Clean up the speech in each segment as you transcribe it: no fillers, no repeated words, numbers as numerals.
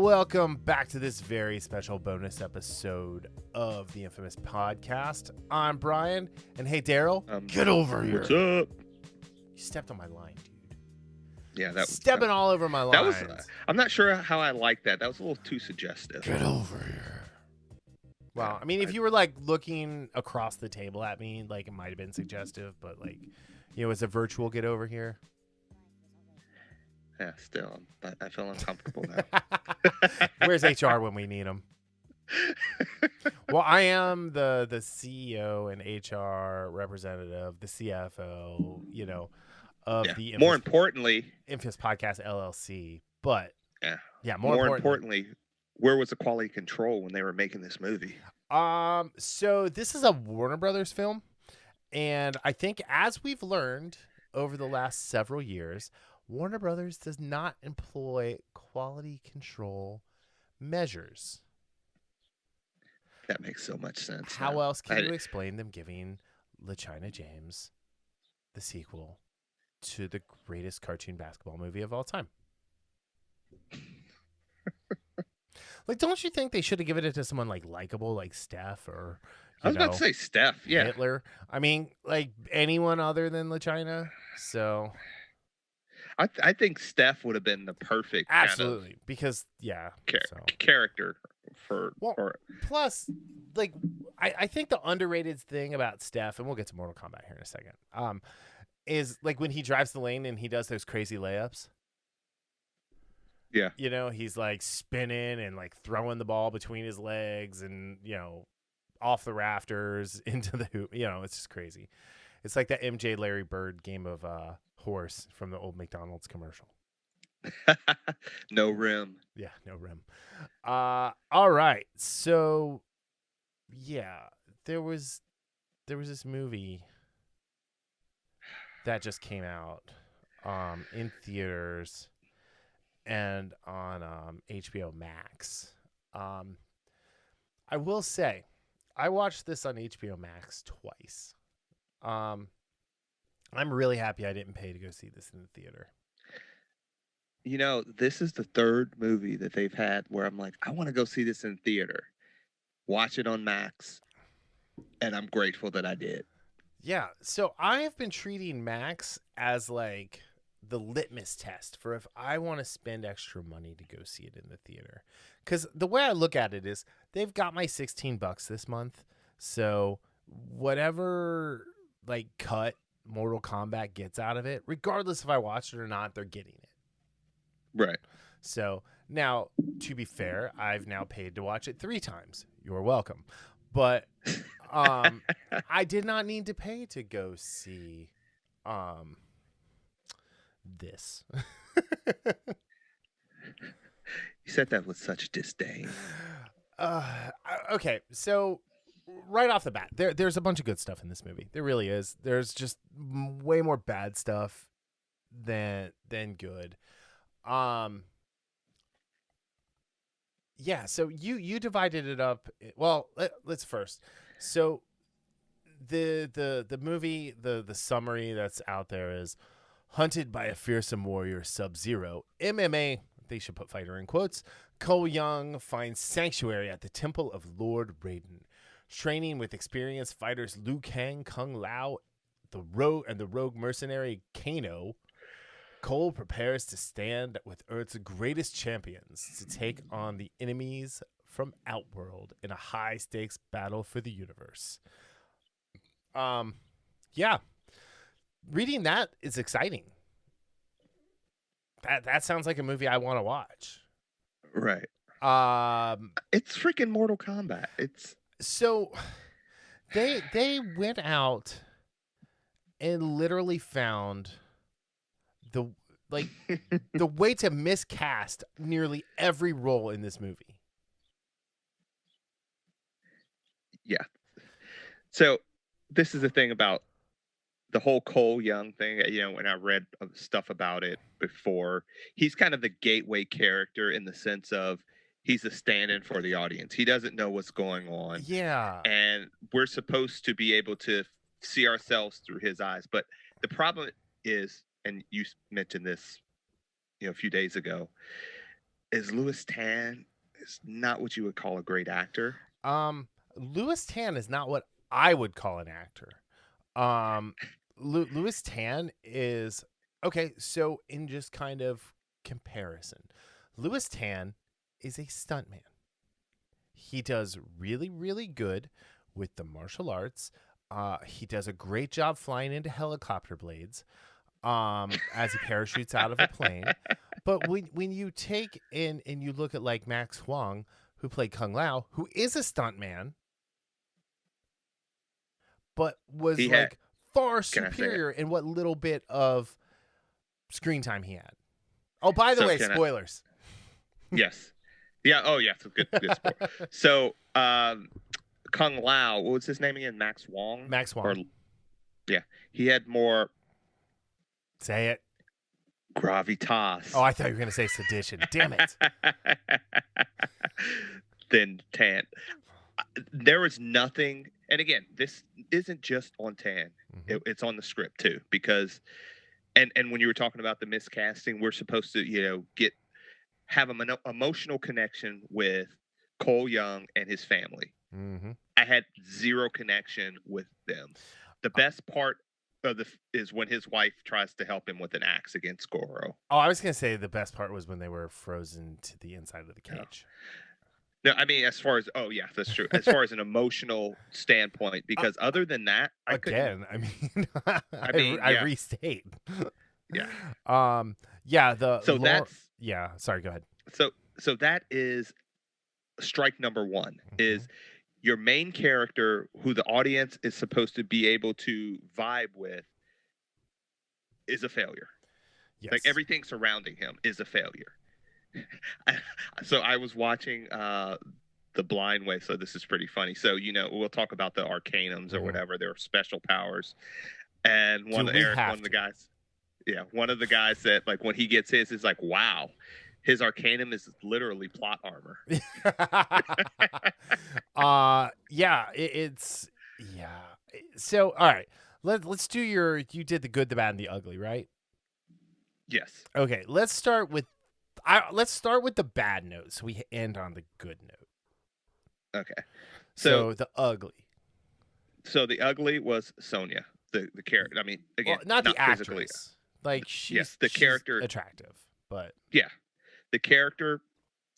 Welcome back to this very special bonus episode of the Infamous Podcast. I'm Brian, and hey, Darryl, get over here. What's up? You stepped on my line, dude. Yeah, that was stepping all over my line. That was. I'm not sure how I like that. That was a little too suggestive. Get over here. Well, I mean, if you were like looking across the table at me, like it might have been suggestive, but like, you know, it's a virtual get over here. Yeah, still, I feel uncomfortable now. Where's HR when we need them? Well, I am the CEO and HR representative, the CFO, you know, of the more importantly, Infamous Podcast LLC. But yeah, more importantly, where was the quality control when they were making this movie? So this is a Warner Brothers film, and I think as we've learned over the last several years, Warner Brothers does not employ quality control measures. That makes so much sense. How else can you explain them giving LaChina James the sequel to the greatest cartoon basketball movie of all time? Like, don't you think they should have given it to someone like likable, like Steph or I was about to say Steph, yeah, Hitler? I mean, like anyone other than LaChina. So I think Steph would have been the perfect absolutely kind of because character for. Plus, like I think the underrated thing about Steph, and we'll get to Mortal Kombat here in a second, is like when he drives the lane and he does those crazy layups. Yeah, you know, he's like spinning and like throwing the ball between his legs and, you know, off the rafters into the hoop. You know, it's just crazy. It's like that MJ Larry Bird game of horse from the old McDonald's commercial. No rim. Yeah, no rim. All right. So yeah, there was this movie that just came out in theaters and on HBO Max. I will say, I watched this on HBO Max twice. I'm really happy I didn't pay to go see this in the theater. You know, this is the third movie that they've had where I'm like, I want to go see this in theater. Watch it on Max. And I'm grateful that I did. Yeah. So I have been treating Max as like the litmus test for if I want to spend extra money to go see it in the theater. Because the way I look at it is they've got my $16 this month. So whatever like cut Mortal Kombat gets out of it, regardless if I watch it or not, they're getting it. Right. So now, to be fair, I've now paid to watch it 3 times. You're welcome. But I did not need to pay to go see this. You said that with such disdain. Okay, so right off the bat, there's a bunch of good stuff in this movie. There really is. There's just way more bad stuff than good. Yeah, so you divided it up. Well, let's first. So the movie, the summary that's out there is hunted by a fearsome warrior, Sub-Zero, MMA, they should put fighter in quotes, Huang finds sanctuary at the temple of Lord Raiden. Training with experienced fighters Liu Kang, Kung Lao, the rogue mercenary Kano, Cole prepares to stand with Earth's greatest champions to take on the enemies from Outworld in a high-stakes battle for the universe. Yeah. Reading that is exciting. That sounds like a movie I want to watch. Right. It's freaking Mortal Kombat. So they went out and literally found the way to miscast nearly every role in this movie. Yeah. So this is the thing about the whole Cole Young thing. You know, when I read stuff about it before, he's kind of the gateway character in the sense of he's a stand-in for the audience. He doesn't know what's going on. Yeah. And we're supposed to be able to see ourselves through his eyes. But the problem is, and you mentioned this, you know, a few days ago, is Louis Tan is not what you would call a great actor. Louis Tan is not what I would call an actor. Louis Tan is okay. So in just kind of comparison, Louis Tan is a stuntman. He does really, really good with the martial arts. He does a great job flying into helicopter blades as he parachutes out of a plane. But when you take in and you look at like Max Huang, who played Kung Lao, who is a stuntman, but was He like had, far can I say it? superior in what little bit of screen time he had. Oh, by the So way, can I? spoilers. Yes. Yeah. Oh, yeah. So good sport. So, Kung Lao, what was his name again? Max Wong? Max Or, Huang. yeah. He had more Say it. gravitas. Oh, I thought you were going to say sedition. Damn it. than Tan. There was nothing, and again, this isn't just on Tan. Mhm. It's on the script too, because, and when you were talking about the miscasting, we're supposed to, have an emotional connection with Cole Young and his family. Mm-hmm. I had zero connection with them. The best part of is when his wife tries to help him with an axe against Goro. Oh, I was going to say the best part was when they were frozen to the inside of the cage. No, I mean, as far as, oh yeah, that's true. As far as an emotional standpoint, because other than that, I couldn't. Again, I mean, Yeah. restate. Yeah. Yeah. So that's yeah. Sorry. Go ahead. so that is strike number one. Mm-hmm. Is your main character who the audience is supposed to be able to vibe with is a failure. Yes. Like everything surrounding him is a failure. So I was watching The Blind Way, so this is pretty funny. So we'll talk about the arcanums or whatever, their special powers. And one of the guys, one of the guys said, like, when he gets his, is like, wow, his arcanum is literally plot armor. It's So all right, let's do you did the good, the bad, and the ugly, right? Yes. Okay, let's start with the bad note, so we end on the good note. Okay. So the ugly. So the ugly was Sonya, the character. I mean, again, not the physically. actress. Like she's character attractive, but yeah, the character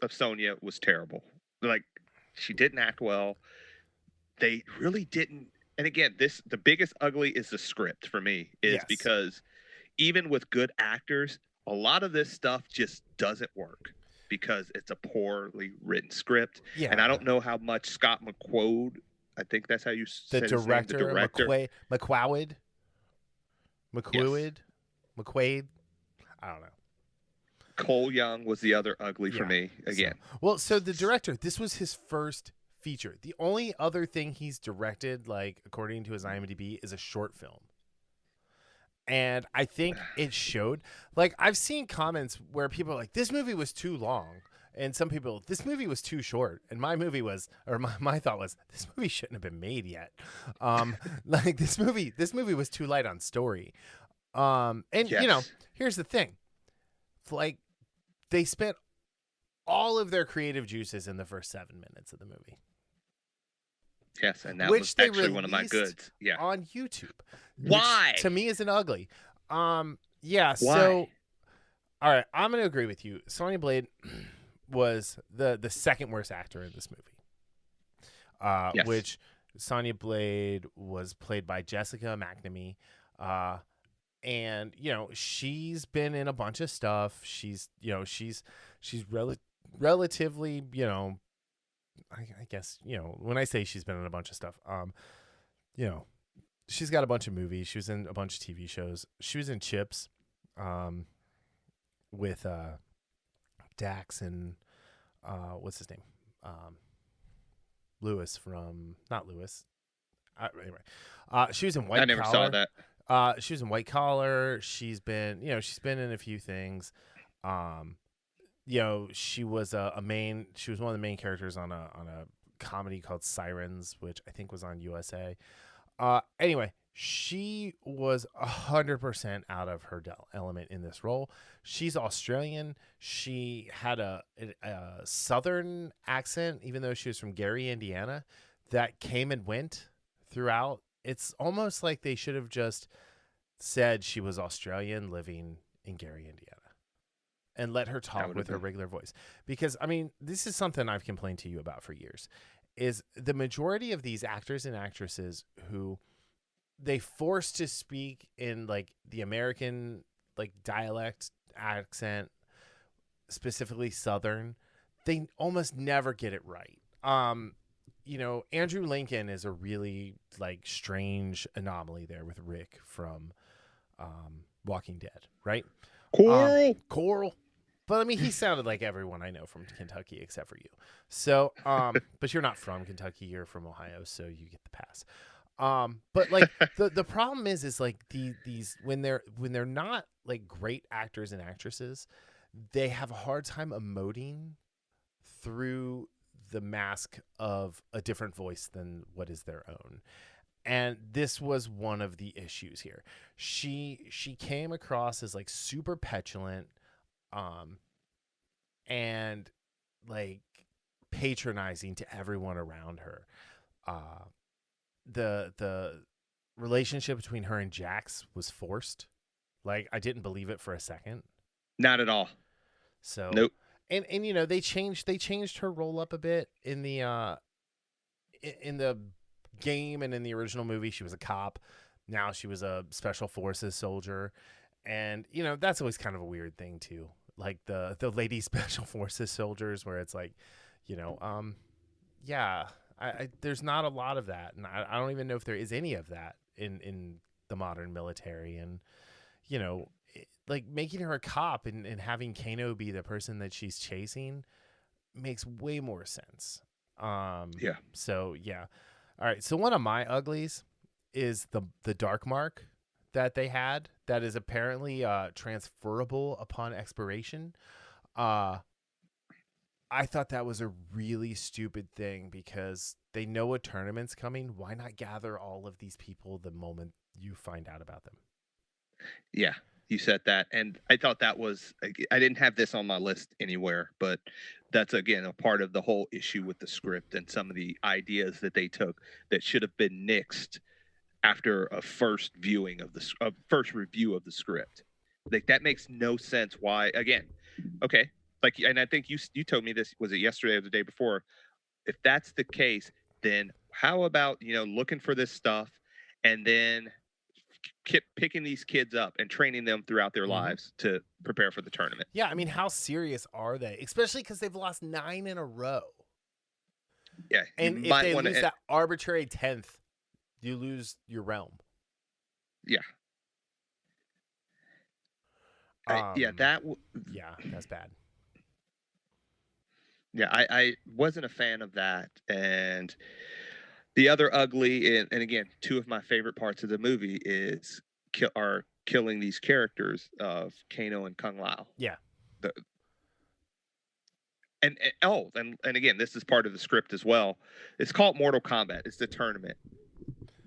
of Sonya was terrible. Like, she didn't act well. They really didn't. And again, the biggest ugly is the script for me, because even with good actors, a lot of this stuff just doesn't work because it's a poorly written script. Yeah. And I don't know how much Scott McQuoid, I think that's how you say his name, the director. McQuaid. I don't know. Cole Young was the other ugly for me again. So the director, this was his first feature. The only other thing he's directed, like according to his IMDb, is a short film. And I think it showed. Like, I've seen comments where people are like, this movie was too long. And some people, this movie was too short. And my thought was, this movie shouldn't have been made yet. Like, this movie was too light on story. Here's the thing. Like, they spent all of their creative juices in the first 7 minutes of the movie. Yes, and that was actually one of my goods. Yeah, on YouTube. Why? To me, isn't ugly. Why? So, all right, I'm gonna agree with you. Sonya Blade was the second worst actor in this movie. Which Sonya Blade was played by Jessica McNamee. And she's been in a bunch of stuff. She's relatively, I guess, when I say she's been in a bunch of stuff, she's got a bunch of movies. She was in a bunch of TV shows. She was in Chips, with Dax and what's his name, Lewis from not Lewis. Anyway, she was in White Collar. I never saw that. She was in White Collar. She's been in a few things. She was she was one of the main characters on a comedy called Sirens, which I think was on USA. Anyway, she was 100% out of her element in this role. She's Australian. She had a southern accent, even though she was from Gary, Indiana, that came and went throughout. It's almost like they should have just said she was Australian living in Gary, Indiana, and let her talk with her regular voice. Because, I mean, this is something I've complained to you about for years, is the majority of these actors and actresses who they force to speak in like the American like dialect accent, specifically Southern, they almost never get it right. Andrew Lincoln is a really like strange anomaly there with Rick from Walking Dead, right? Coral. But I mean, he sounded like everyone I know from Kentucky except for you. So, but you're not from Kentucky, you're from Ohio, so you get the pass. But like the problem is like these when they're not like great actors and actresses, they have a hard time emoting through the mask of a different voice than what is their own. And this was one of the issues here. She came across as like super petulant, and like patronizing to everyone around her. The relationship between her and Jax was forced. Like, I didn't believe it for a second. Not at all. So nope. And they changed her role up a bit in the game, and in the original movie she was a cop. Now she was a special forces soldier, and that's always kind of a weird thing too. Like the lady special forces soldiers, where it's like, I there's not a lot of that, and I don't even know if there is any of that in the modern military. And like making her a cop and having Kano be the person that she's chasing makes way more sense. Yeah. So yeah. All right. So one of my uglies is the dark mark that they had that is apparently transferable upon expiration. I thought that was a really stupid thing because they know a tournament's coming. Why not gather all of these people the moment you find out about them? Yeah, you said that. And I thought that was, I didn't have this on my list anywhere, but that's, again, a part of the whole issue with the script and some of the ideas that they took that should have been nixed after a first review of the script. Like, that makes no sense. Why? Again, okay. Like, and I think you told me this, was it yesterday or the day before? If that's the case, then how about, looking for this stuff and then keep picking these kids up and training them throughout their lives to prepare for the tournament. Yeah, I mean, how serious are they? Especially because they've lost 9 in a row. Yeah, and if they lose that arbitrary 10th, you lose your realm. Yeah. Yeah, that's bad. Yeah, I wasn't a fan of that. And the other ugly, and again, two of my favorite parts of the movie are killing these characters of Kano and Kung Lao. Yeah. And again, this is part of the script as well. It's called Mortal Kombat. It's the tournament.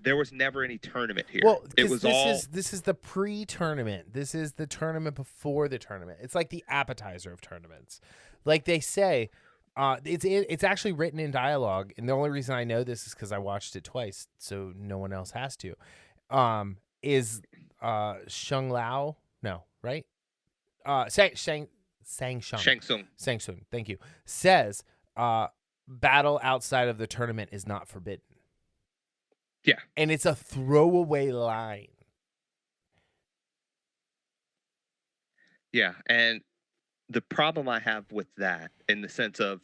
There was never any tournament here. Well, it was this is the pre-tournament. This is the tournament before the tournament. It's like the appetizer of tournaments. Like they say, it's actually written in dialogue, and the only reason I know this is because I watched it twice, so no one else has to. Is Shang Lao? No, right? Shang Tsung. Thank you. Says battle outside of the tournament is not forbidden. Yeah. And it's a throwaway line. Yeah, and the problem I have with that, in the sense of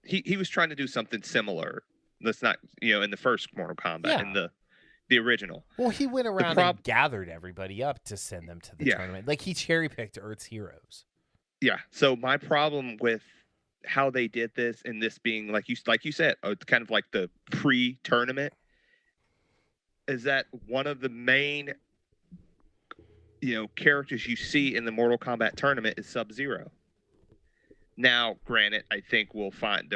he was trying to do something similar. Let's not, in the first Mortal Kombat, in the original. Well, he went around and gathered everybody up to send them to the tournament. Like he cherry-picked Earth's heroes. Yeah. So my problem with how they did this, and this being like you said, it's kind of like the pre-tournament, is that one of the main characters you see in the Mortal Kombat tournament is Sub-Zero. Now, granted, I think they'll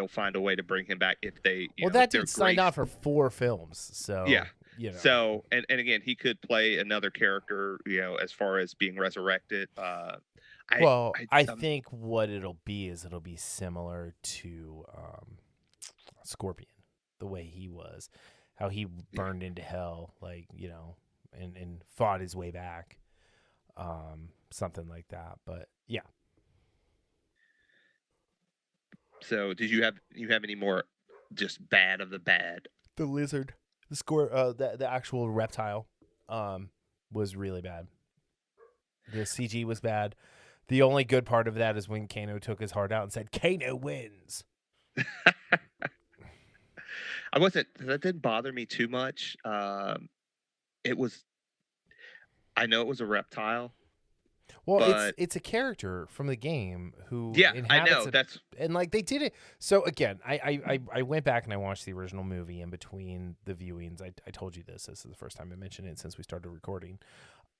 find a way to bring him back if they. That dude signed on for 4 films, so yeah. you know. So, and again, he could play another character, as far as being resurrected. I, Well, I, I um, think what it'll be is it'll be similar to Scorpion, the way he was, how he yeah. burned into hell, like, and fought his way back, something like that. But yeah, So, did you have any more just bad of the bad? the lizard, the actual reptile, was really bad. The CG was bad. The only good part of that is when Kano took his heart out and said, "Kano wins." I wasn't. That didn't bother me too much. It was. I know it was a reptile, Well, it's but it's a character from the game who yeah, I inhabits know a, that's and like they did it. So again, I went back and I watched the original movie in between the viewings. I told you this. This is the first time I mentioned it since we started recording.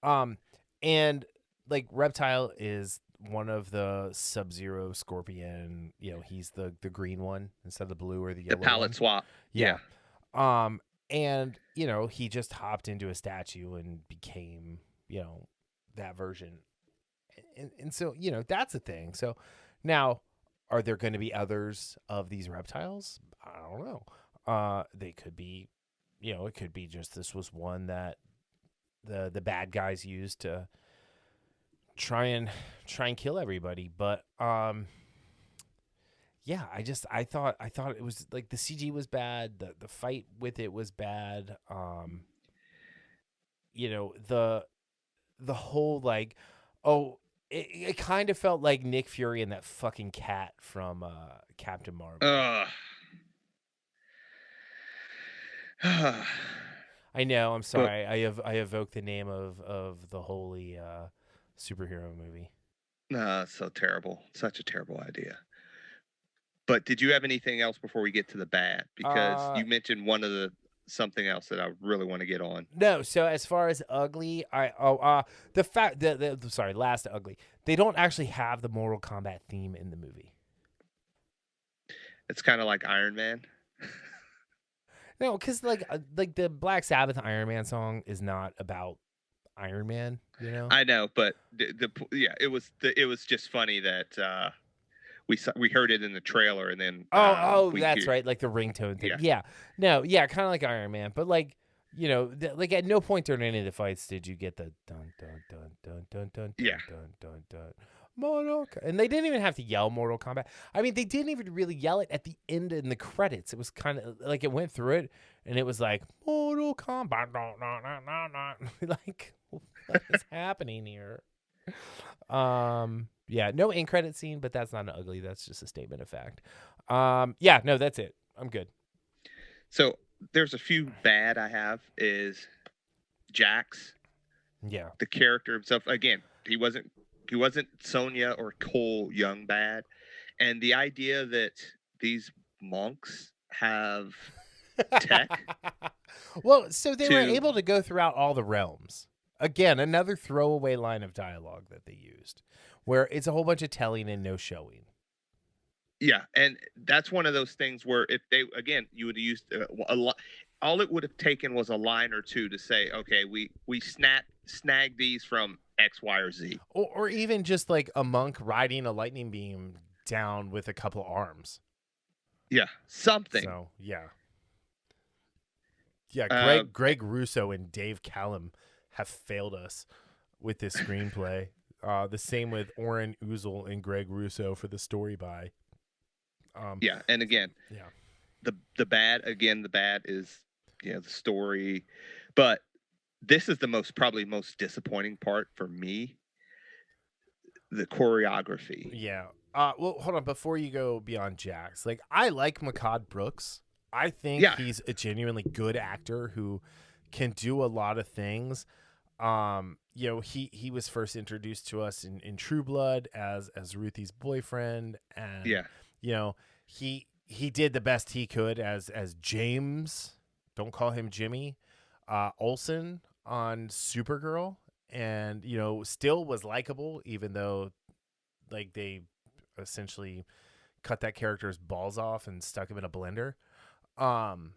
Um, and like Reptile is one of the Sub-Zero Scorpion. He's the green one instead of the blue or the the yellow palette one. swap. Yeah. Yeah, And he just hopped into a statue and became that version. And so that's a thing. So now, are there going to be others of these reptiles? I don't know. They could be. It could be just this was one that the bad guys used to try and kill everybody. But yeah, I thought it was like the CG was bad, the fight with it was bad. The whole like, oh, it kind of felt like Nick Fury and that fucking cat from Captain Marvel. Ugh. I know. I'm but sorry. I evoked the name of the holy superhero movie. so terrible. Such a terrible idea. But did you have anything else before we get to the bad? Because Uh, you mentioned one of the something else that I really want to get on. no. So as far as ugly, the fact that sorry, last ugly, they don't actually have the Mortal Kombat theme in the movie. It's kind of like Iron Man. No, because like the Black Sabbath Iron Man song is not about Iron Man. I know, but yeah, it was just funny that we heard it in the trailer, and then Oh, we that's hear right, like the ringtone thing. yeah. Yeah, no, yeah, kind of like Iron Man, but like like at no point during any of the fights did you get the dun dun dun dun dun dun Yeah. dun dun dun dun and they didn't even have to yell Mortal Kombat. I mean, they didn't even really yell it at the end in the credits. It was kind of like it went through it, and it was like Mortal Kombat, like what is happening here? Yeah, no end credit scene, but that's not an ugly. That's just a statement of fact. Yeah, no, that's it. I'm good. So there's a few bad I have is Jax, Yeah. the character himself. Again, he wasn't Sonya or Cole Young bad, and the idea that these monks have tech Well, so they were to able to go throughout all the realms. Again, another throwaway line of dialogue that they used, where it's a whole bunch of telling and no showing. yeah, and that's one of those things where if they again you would have used a lot. All it would have taken was a line or two to say, okay, we snag these from X, Y, or Z. Or even just like a monk riding a lightning beam down with a couple arms. Yeah, something. So, yeah. Yeah, Uh, Greg Russo and Dave Callum have failed us with this screenplay. The same with Oren Uzel and Greg Russo for the story by. yeah, and again, Yeah. the bad is the story, but this is the probably most disappointing part for me, the choreography. Yeah. Well, hold on. Before you go beyond Jax, like I like Mehcad Brooks. I think Yeah, he's a genuinely good actor who can do a lot of things. He was first introduced to us in True Blood as Ruthie's boyfriend, and yeah, he did the best he could as James. Don't call him Jimmy. Olsen on Supergirl, and still was likable even though like they essentially cut that character's balls off and stuck him in a blender. Um,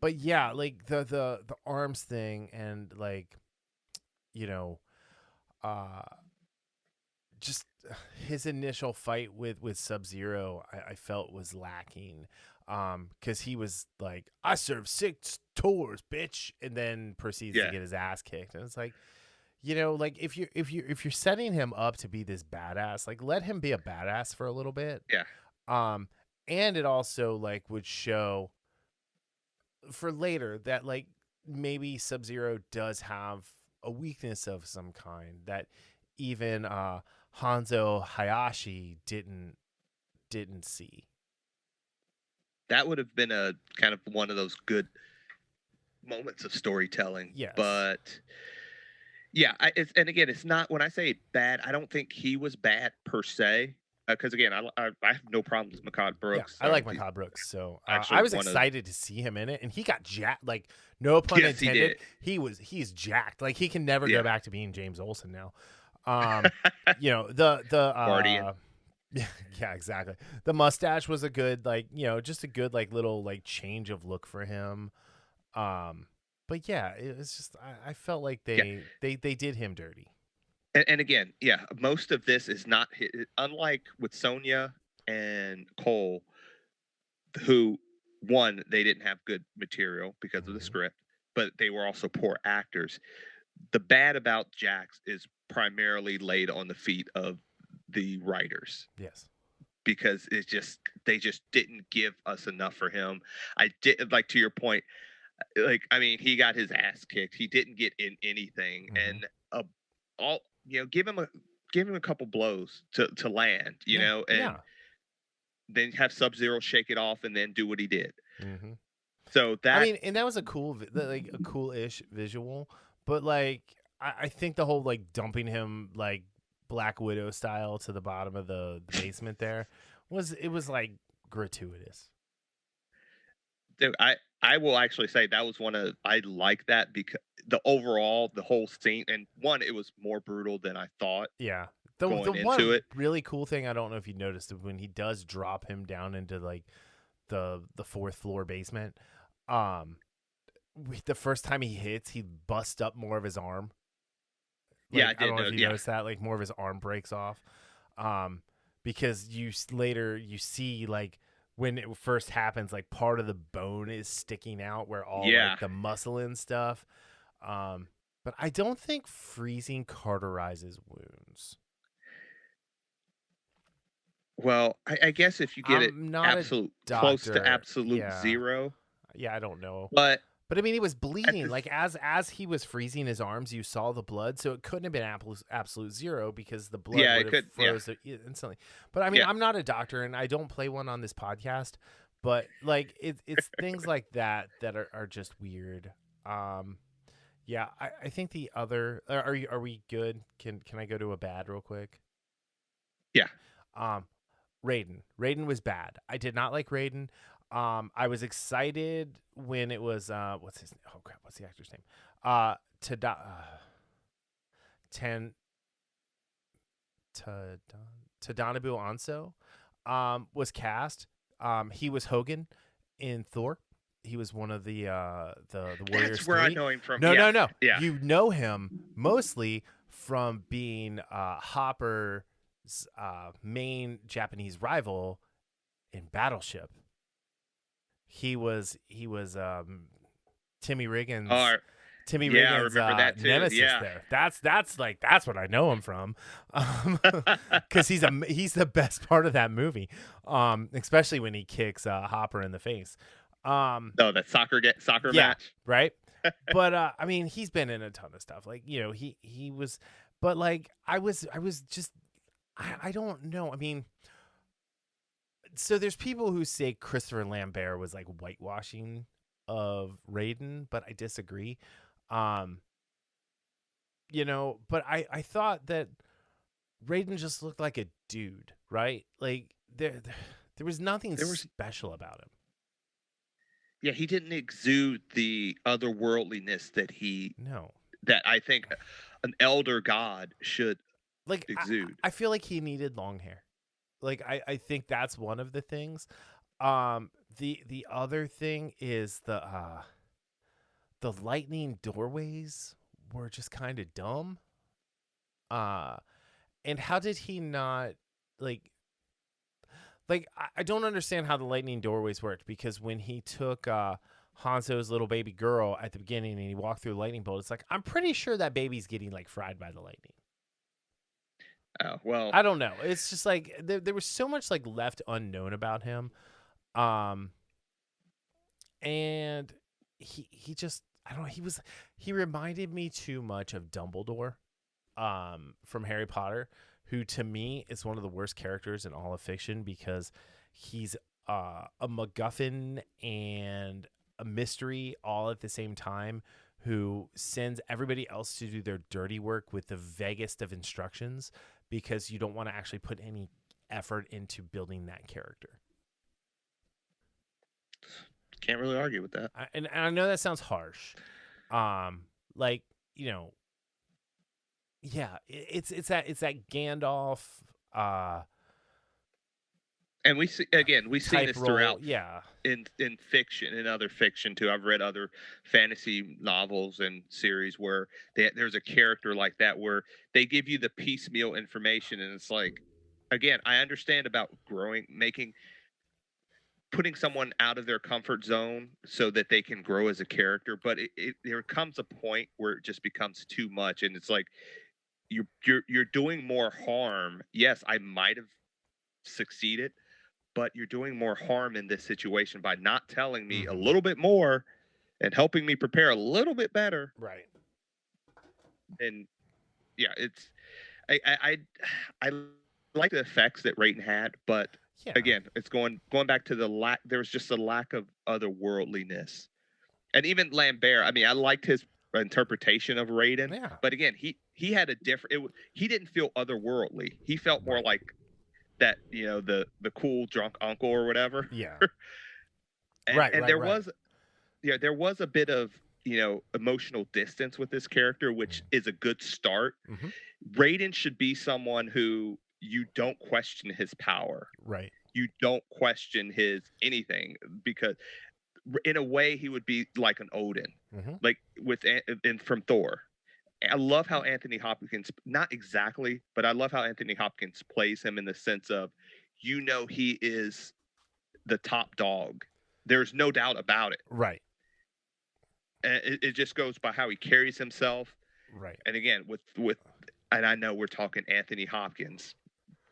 But yeah, like the arms thing and like, you know, uh just his initial fight with Sub-Zero, I felt was lacking. Because he was like, I serve 6 tours, bitch, and then proceeds to Yeah, get his ass kicked. And it's like, like if you're setting him up to be this badass, like let him be a badass for a little bit. yeah. Um, and it also like would show for later that like maybe Sub-Zero does have a weakness of some kind that even Hanzo Hayashi didn't see. That would have been a kind of one of those good moments of storytelling. Yes. But yeah, and again, it's not when I say bad. I don't think he was bad per se. Because again, I have no problems with Mehcad Yeah, Brooks. I like Mehcad Brooks, so Actually, I was one of excited to see him in it, and he got jacked. Like, no pun yes, he intended. did. He's jacked. Like, he can never go Yeah, back to being James Olsen now. The Guardian. yeah, exactly. The mustache was a good like just a good like little like change of look for him. But yeah, it was just I felt like Yeah, they did him dirty. and again, yeah, most of this is not unlike with Sonya and Cole, who one they didn't have good material because of the Hmm. script, but they were also poor actors. The bad about Jax is primarily laid on the feet of the writers Yes. because they just didn't give us enough for him. I did like to your point, like I mean he got his ass kicked. He didn't get in anything, Hmm. and all give him a couple blows to land, Yeah. and Yeah. then have Sub-Zero shake it off and then do what he did. Hmm. So I that mean, and that was a like a cool-ish visual, but like I think the whole like dumping him like Black Widow style to the bottom of the basement there was like gratuitous. dude, I will actually say that was one of I like that because the whole scene, and one it was more brutal than I thought Yeah. The going into one it. really cool thing I don't know if you noticed is when he does drop him down into like the fourth floor basement, um the first time he hits, he busts up more of his arm. Yeah, Like I I don't did know if know. you Yeah, noticed that, like more of his arm breaks off. Because later you see like when it first happens, like part of the bone is sticking out where all yeah. like the muscle and stuff. Um, but I don't think freezing cauterizes wounds. Well, I guess if you get it I'm not a absolute close to doctor. absolute Yeah. zero, Yeah, I don't know. but But I mean, he was at bleeding. this, Like as he was freezing his arms, you saw the blood, so it couldn't have been absolute zero because the blood yeah, would it have could. Yeah, froze instantly. But I mean, yeah. I'm not a doctor, and I don't play one on this podcast. But like, it's things like that are just weird. Um, yeah, I think the other are we good? Can I go to a bad real quick? Yeah. Um, Raiden was bad. I did not like Raiden. I was excited when it was what's his name? Oh crap, what's the actor's name? Tada Ten Tadanobu Anso was cast. He was Hogan in Thor. He was one of the Warriors That's where I 3. know him from. No, Yeah, no, no. yeah, You know him mostly from being Hopper's main Japanese rival in Battleship. He was Timmy Riggins oh, Timmy yeah. I Riggins remember that too. nemesis Yeah. there. That's what I know him from. Cuz he's the best part of that movie. Especially when he kicks Hopper in the face. No, that soccer Yeah, match. right? But I mean, he's been in a ton of stuff. Like, he was but like I was just I don't know. I mean, so there's people who say Christopher Lambert was like whitewashing of Raiden, but I disagree. Um, but I thought that Raiden just looked like a dude, right? Like there was nothing There was special about him. Yeah, he didn't exude the otherworldliness No. that I think an elder god should Like exude. I feel like he needed long hair. Like I think that's one of the things. The other thing is the lightning doorways were just kind of dumb. Uh and how did he not like I don't understand how the lightning doorways worked, because when he took Hanzo's little baby girl at the beginning and he walked through the lightning bolt, it's like, I'm pretty sure that baby's getting like fried by the lightning. Oh, well, I don't know. It's just like there was so much like left unknown about him. And he just, I don't know, he reminded me too much of Dumbledore from Harry Potter, who to me is one of the worst characters in all of fiction, because he's a MacGuffin and a mystery all at the same time, who sends everybody else to do their dirty work with the vaguest of instructions, because you don't want to actually put any effort into building that character. Can't really argue with that. And I know that sounds harsh. Like, you know, yeah, it's that Gandalf And we see this role. throughout, Yeah, in fiction, in other fiction too. I've read other fantasy novels and series where there's a character like that, where they give you the piecemeal information, and it's like, again, I understand about putting someone out of their comfort zone so that they can grow as a character, but there comes a point where it just becomes too much, and it's like you're doing more harm. Yes, I might have succeeded, but you're doing more harm in this situation by not telling me a little bit more and helping me prepare a little bit better. right. And yeah, it's I like the effects that Raiden had, but Yeah. again, it's going back to the lack. There's just a lack of otherworldliness, and even Lambert. I mean, I liked his interpretation of Raiden, Yeah. but again, he had a different. He didn't feel otherworldly. He felt more like that, the cool drunk uncle or whatever. Yeah. And there was a bit of, emotional distance with this character, which is a good start. Raiden should be someone who you don't question his power. Right. You don't question his anything, because in a way he would be like an Odin, like from Thor. I love how Anthony Hopkins, not exactly, but I love how Anthony Hopkins plays him, in the sense of, he is the top dog. There's no doubt about it. Right. And it just goes by how he carries himself. Right. And again, and I know we're talking Anthony Hopkins.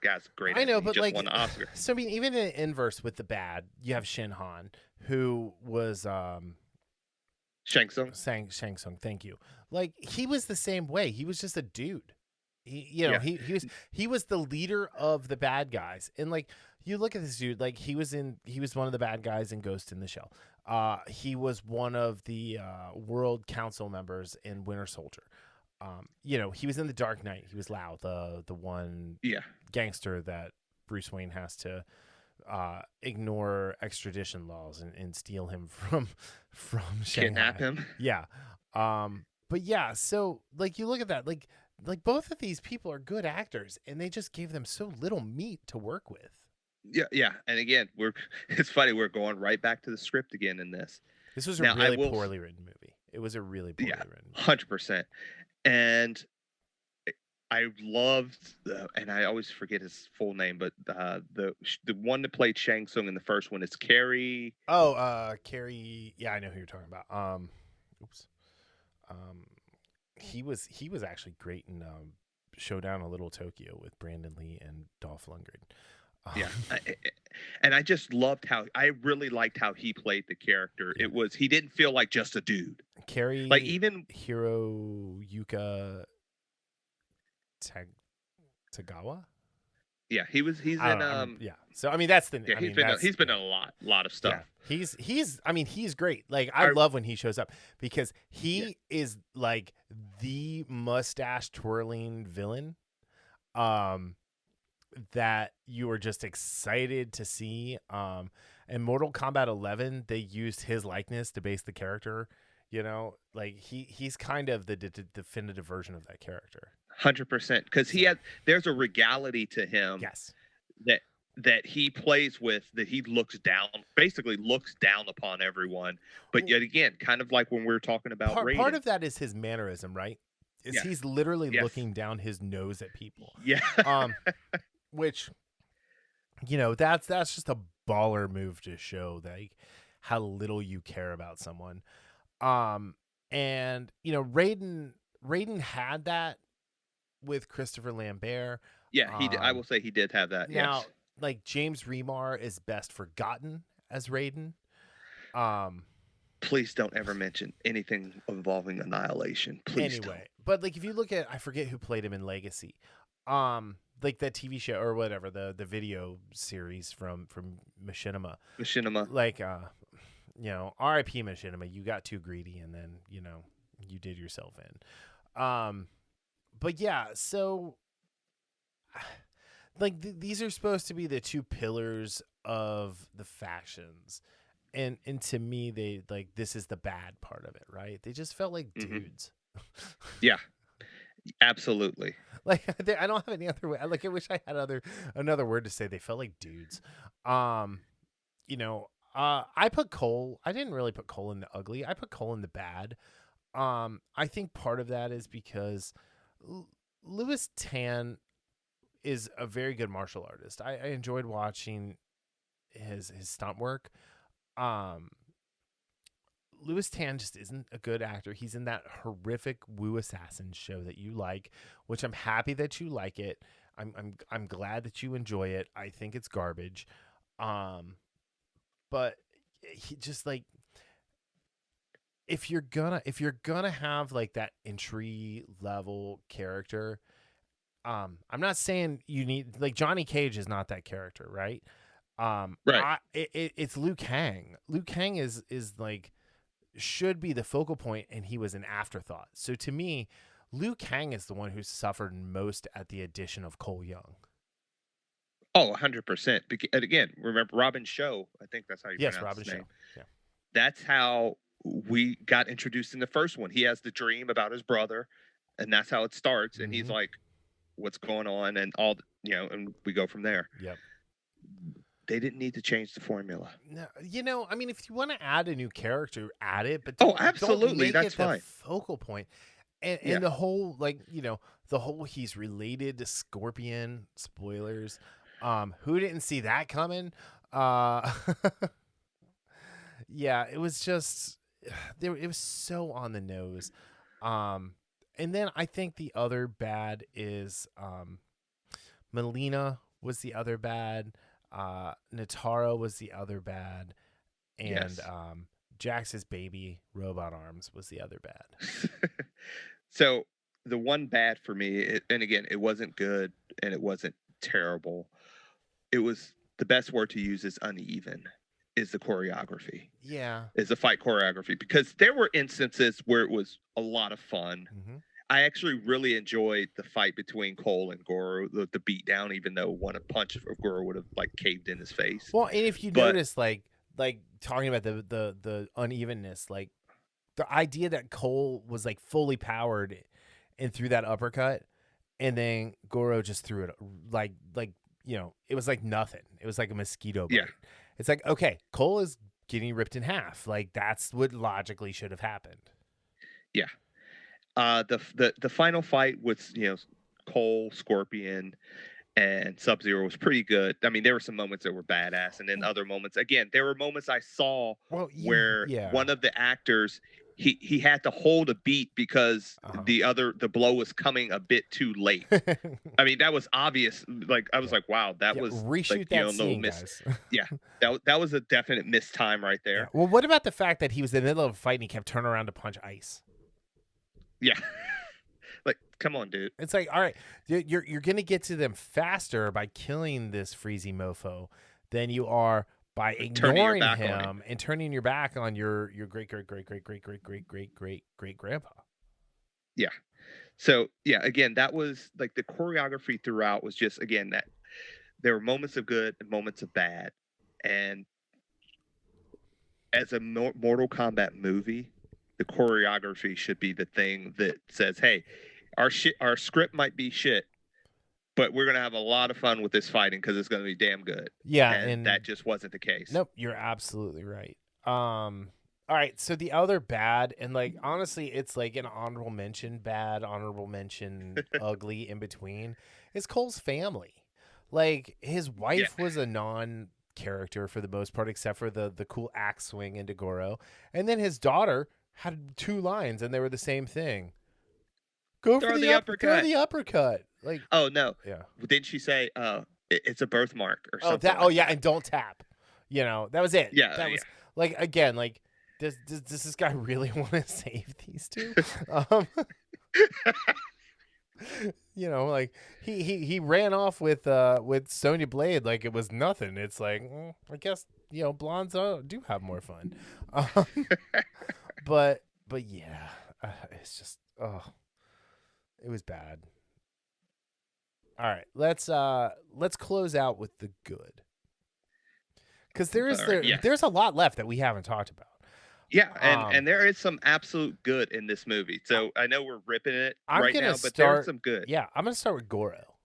Guy's great. I know, he but just like, won the Oscar. So I mean, even in inverse with the bad, you have Shin Han, who was Shang Tsung. Shang Tsung, thank you. Like, he was the same way. He was just a dude. He was the leader of the bad guys. And like, you look at this dude, like he was one of the bad guys in Ghost in the Shell. He was one of the World Council members in Winter Soldier. He was in The Dark Knight. He was Lao, the one gangster that Bruce Wayne has to ignore extradition laws and steal him from Shanghai. Kidnap him. Yeah. But yeah, so like, you look at that, like both of these people are good actors, and they just gave them so little meat to work with. Yeah. And again, it's funny, we're going right back to the script again in this. This was a really poorly written movie. It was a really poorly written movie. 100%. And I loved, and I always forget his full name, but the one that played Shang Tsung in the first one is Carrie. Carrie. Yeah, I know who you're talking about. He was actually great in Showdown in Little Tokyo with Brandon Lee and Dolph Lundgren. And I just loved I really liked how he played the character. Yeah. He didn't feel like just a dude. Carrie, like even Hiroyuki Tagawa. Yeah, he's in So I mean, that's the he's been in a lot of stuff. Yeah. He's great. Like, I love when he shows up, because he is like the mustache twirling villain that you are just excited to see. In Mortal Kombat 11, they used his likeness to base the character. Like he's kind of the definitive version of that character. 100%, because there's a regality to him. Yes. that he plays with, that he basically looks down upon everyone. But yet again, kind of like when we were talking about part Raiden. of that is his mannerism, right? Is Yes. he's literally Yes. looking down his nose at people. Yeah. Which, you know, that's just a baller move to show like how little you care about someone. And you know, Raiden had that with Christopher Lambert. Yeah, I will say he did have that. Now, Yes. like James Remar is best forgotten as Raiden. Please don't ever mention anything involving Annihilation. Please Anyway, but like if you look at, I forget who played him in Legacy. Like that TV show or whatever, the video series from Machinima. Machinima. Like you know, R.I.P. Machinima, you got too greedy and then, you know, you did yourself in. But yeah, so like these are supposed to be the two pillars of the factions. And to me, they like, this is the bad part of it, right? They just felt like dudes. Yeah, absolutely. Like I don't have any other way. Like I wish I had another word to say. They felt like dudes. You know, I put Cole. I didn't really put Cole in the ugly. I put Cole in the bad. I think part of that is because Louis Tan is a very good martial artist. I enjoyed watching his stunt work. Louis Tan just isn't a good actor. He's in that horrific Wu Assassin show that you like, which I'm happy that you like it. I'm glad that you enjoy it. I think it's garbage. But he just like, if you're gonna have like that entry level character, I'm not saying you need, like, Johnny Cage is not that character, right? Right. It's Liu Kang. Liu Kang is like, should be the focal point, and he was an afterthought. So to me, Liu Kang is the one who suffered most at the addition of Cole Young. Oh, 100%. And again, remember Robin Show? I think that's how you pronounce Robin his Show. name. Yeah. That's how we got introduced in the first one. He has the dream about his brother, and that's how it starts. And he's like, "What's going on?" And all, you know, and we go from there. Yep. They didn't need to change the formula. No, you know, I mean, if you want to add a new character, add it, but absolutely, don't make that's it fine. The focal point. And the whole, like, you know, the whole he's related to Scorpion, spoilers. Who didn't see that coming? Yeah, it was just it was so on the nose. And then I think the other bad is Mileena was the other bad. Natara was the other bad, and Jax's baby robot arms was the other bad. So the one bad for me, and again, it wasn't good and it wasn't terrible. It was, the best word to use is uneven, is the choreography. Yeah. Is the fight choreography, because there were instances where it was a lot of fun. I actually really enjoyed the fight between Cole and Goro, the beatdown, even though one punch of Goro would have like caved in his face. Well, and if you notice, like talking about the unevenness, like the idea that Cole was like fully powered and threw that uppercut, and then Goro just threw it like you know, it was like nothing. It was like a mosquito bite. Yeah. It's like, okay, Cole is getting ripped in half. Like that's what logically should have happened. Yeah. The final fight with, you know, Cole, Scorpion, and Sub-Zero was pretty good. I mean, there were some moments that were badass, and then other moments, again, there were moments I saw where one of the actors, he had to hold a beat because the blow was coming a bit too late. I mean, that was obvious. Like I was like, wow, that was reshoot like, that scene, guys. Yeah, that was a definite missed time right there. Yeah. Well, what about the fact that he was in the middle of a fight and he kept turning around to punch ice? Yeah. Like, come on, dude. It's like, all right, you're gonna get to them faster by killing this freezy mofo than you are by ignoring him and turning your back on your great grandpa. Yeah. So yeah, again, that was like the choreography throughout was just, again, that there were moments of good and moments of bad, and as a Mortal Kombat movie, the choreography should be the thing that says, hey, our script might be shit, but we're gonna have a lot of fun with this fighting because it's gonna be damn good. Yeah, And that just wasn't the case. Nope, you're absolutely right. All right, so the other bad, and like honestly, it's like an honorable mention bad, honorable mention ugly in between, is Cole's family. Like his wife was a non-character for the most part, except for the cool axe swing into Goro, and then his daughter had 2 lines, and they were the same thing. Go Throw for the uppercut. Throw the uppercut. Like, oh no, yeah. Didn't she say, it's a birthmark or something? That. Oh yeah, and don't tap. You know, that was it. Yeah, that was like again, like does this guy really want to save these two? You know, like he ran off with Sonya Blade like it was nothing. It's like I guess blondes do have more fun, but yeah, it's just it was bad. All right, let's close out with the good, because there's a lot left that we haven't talked about. Yeah, and there is some absolute good in this movie. So I know we're ripping it right now, but there's some good. Yeah, I'm gonna start with Goro.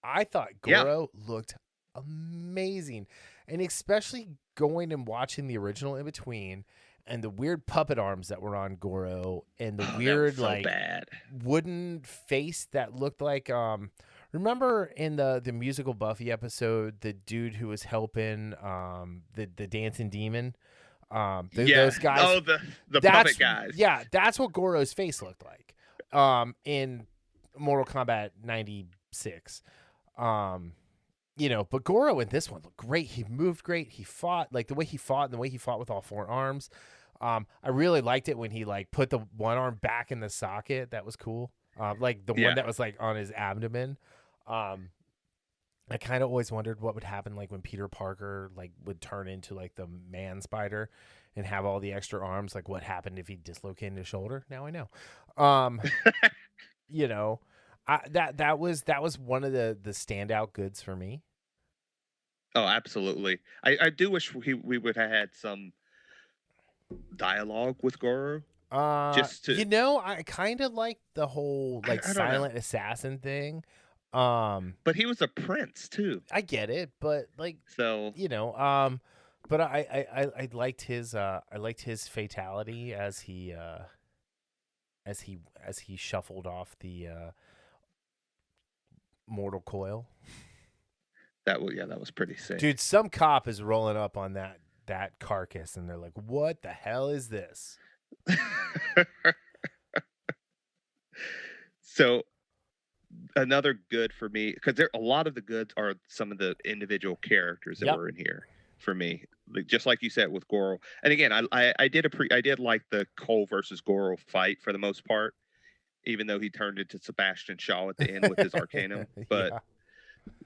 I thought Goro looked amazing, and especially going and watching the original in between, and the weird puppet arms that were on Goro, and the weird wooden face that looked like remember in the musical Buffy episode, the dude who was helping the dancing demon. Those guys. Oh, the puppet guys. Yeah, that's what Goro's face looked like in Mortal Kombat 96. But Goro in this one looked great. He moved great. He fought, like the way he fought and the way he fought with all 4 arms. I really liked it when he like put the one arm back in the socket. That was cool. Like the one that was like on his abdomen. I kind of always wondered what would happen like when Peter Parker like would turn into like the man spider and have all the extra arms. Like what happened if he dislocated his shoulder? Now I know. That was one of the standout goods for me. Oh, absolutely. I do wish we would have had some dialogue with Goro. Just to I kind of like the whole like silent assassin thing. But he was a prince too. I get it, but like but I liked his fatality as he shuffled off the mortal coil. That was pretty sick. Dude, some cop is rolling up on that carcass and they're like, "What the hell is this?" So another good for me, because a lot of the goods are some of the individual characters that were in here for me, just like you said with Goro. And again, I did like the Cole versus Goro fight for the most part, even though he turned into Sebastian Shaw at the end with his Arcanum. But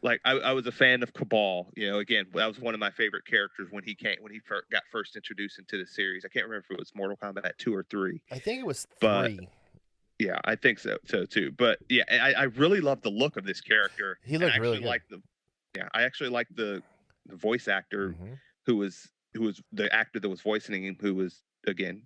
like I was a fan of Cabal. Again, that was one of my favorite characters when he got first introduced into the series. I can't remember if it was Mortal Kombat 2 or 3. I think it was 3. Yeah, I think so too. But yeah, I really love the look of this character. He looked really good. I actually like the voice actor who was the actor that was voicing him, who was, again,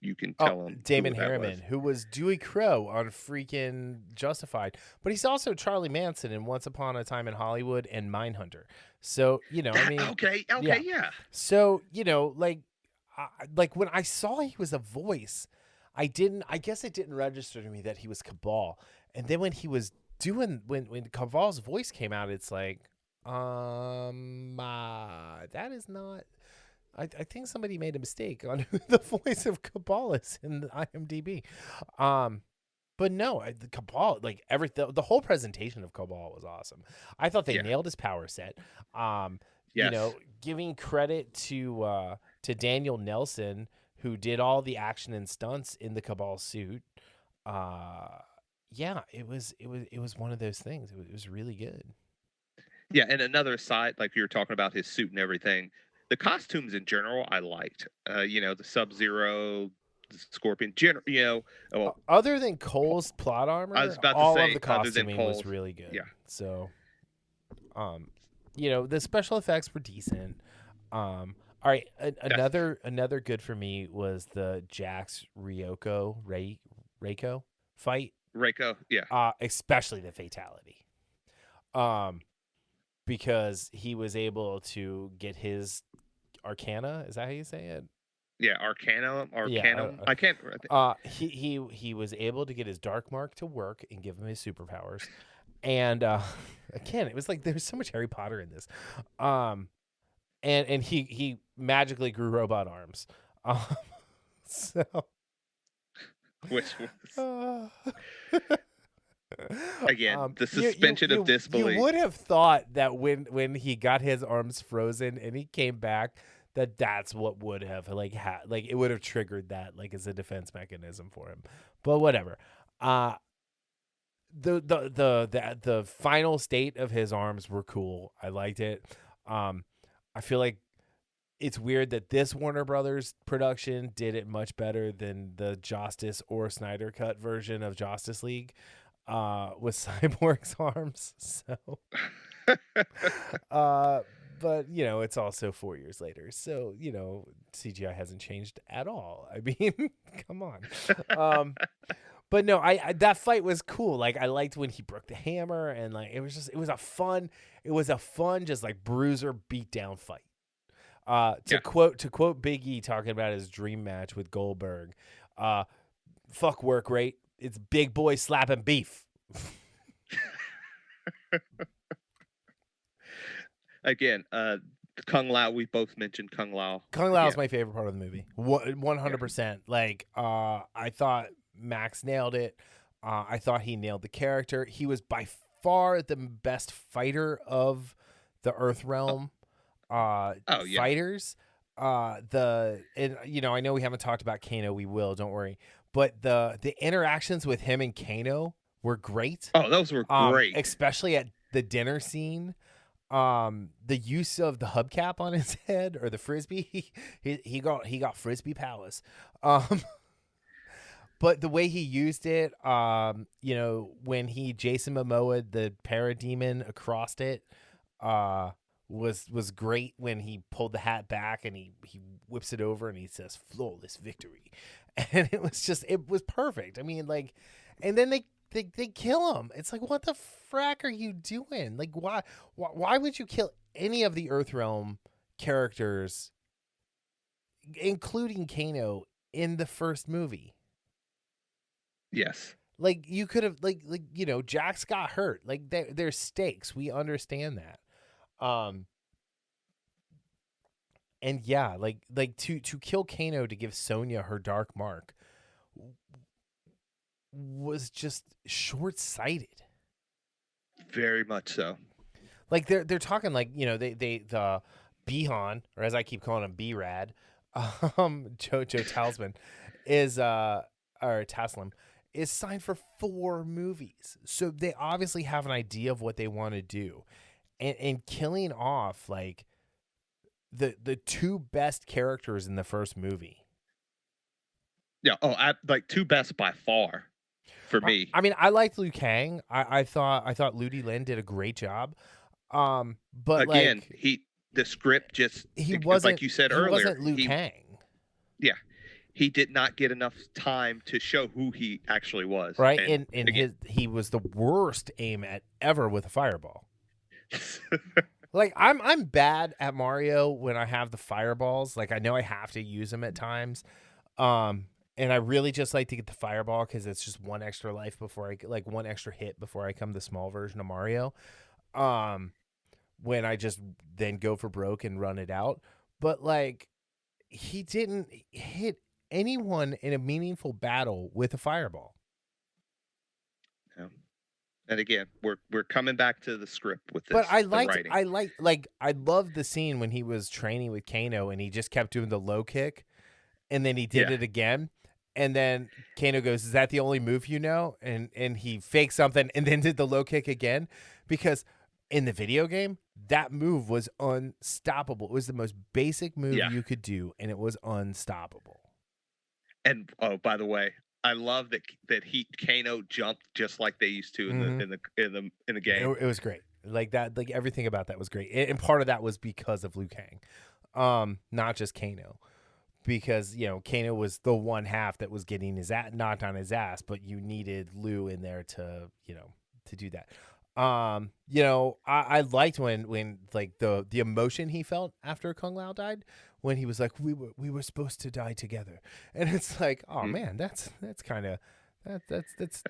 you can tell him, Damon Harriman, who was Dewey Crow on freaking Justified, but he's also Charlie Manson in Once Upon a Time in Hollywood and Mindhunter. So okay, yeah. So like when I saw he was a voice, I guess it didn't register to me that he was Cabal. And then when he was when Cabal's voice came out, it's like, that is not. I think somebody made a mistake on who the voice of Cabal is in the IMDb. But no, the Cabal, like the whole presentation of Cabal was awesome. I thought they nailed his power set. Giving credit to Daniel Nelson, who did all the action and stunts in the Cabal suit. It was one of those things. It was really good. Yeah, and another side, like you were talking about his suit and everything, the costumes in general I liked. The Sub-Zero, the Scorpion, other than Cole's plot armor, I was about all to say, of the costuming was really good. Yeah. So, the special effects were decent. All right, another good for me was the Jax Reiko fight. Reiko, yeah. especially the fatality. Because he was able to get his Arcana. Is that how you say it? Yeah, Arcanum. Yeah. I can't. He was able to get his dark mark to work and give him his superpowers. And again, it was like there's so much Harry Potter in this. And he magically grew robot arms. So Which was again the suspension of you disbelief. would have thought that when he got his arms frozen and he came back, that's what would have like it would have triggered that like as a defense mechanism for him. But whatever. The final state of his arms were cool. I liked it. I feel like it's weird that this Warner Brothers production did it much better than the Justice or Snyder Cut version of Justice League with Cyborg's arms. So, but it's also 4 years later. So, CGI hasn't changed at all. I mean, come on. But no, I that fight was cool. Like I liked when he broke the hammer and like it was a fun just like bruiser beatdown fight. To quote Big E talking about his dream match with Goldberg, fuck work rate. It's big boy slapping beef. Again, Kung Lao. We both mentioned Kung Lao. Kung Lao is my favorite part of the movie. 100%. Like I thought Max nailed it. I thought he nailed the character. He was by far the best fighter of the Earth Realm. Fighters. I know we haven't talked about Kano. We will, don't worry. But the interactions with him and Kano were great. Oh, those were great, especially at the dinner scene. The use of the hubcap on his head or the frisbee, he got frisbee powers. But the way he used it, when he Jason Momoa'd the parademon across it, was great when he pulled the hat back and he whips it over and he says flawless victory. And it was perfect. I mean, like, and then they kill him. It's like, what the frack are you doing? Like, why would you kill any of the Earthrealm characters, including Kano, in the first movie? Yes. Like you could have Jax got hurt. Like there's stakes. We understand that. And yeah, like to kill Kano to give Sonya her dark mark was just short-sighted. Very much so. Like they're talking like, the Bihan, or as I keep calling him B-Rad, Joe Taslim is or Taslim is signed for 4 movies. So they obviously have an idea of what they want to do. And killing off like the 2 best characters in the first movie. Yeah. Oh, like 2 best by far for me. I mean, I liked Liu Kang. I thought Ludi Lin did a great job. But again, like the script he wasn't, like you said earlier. He wasn't Liu Kang. Yeah. He did not get enough time to show who he actually was. Right. And he was the worst aim at ever with a fireball. Like I'm bad at Mario when I have the fireballs. Like I know I have to use them at times. And I really just like to get the fireball because it's just one extra life one extra hit before I come the small version of Mario. When I just then go for broke and run it out. But like he didn't hit anyone in a meaningful battle with a fireball. Yeah. And again, we're coming back to the script with this. But I loved the scene when he was training with Kano and he just kept doing the low kick, and then he did it again, and then Kano goes, "Is that the only move you know?" And he faked something and then did the low kick again, because in the video game that move was unstoppable. It was the most basic move you could do, and it was unstoppable. And oh, by the way, I love that Kano jumped just like they used to in the game. It was great. Like that, like everything about that was great. And part of that was because of Liu Kang, not just Kano. because Kano was the one half that was getting his knocked on his ass, but you needed Liu in there to to do that. I liked when like the emotion he felt after Kung Lao died, when he was like, we were supposed to die together, and it's like, oh Mhm. man, that's kind of that's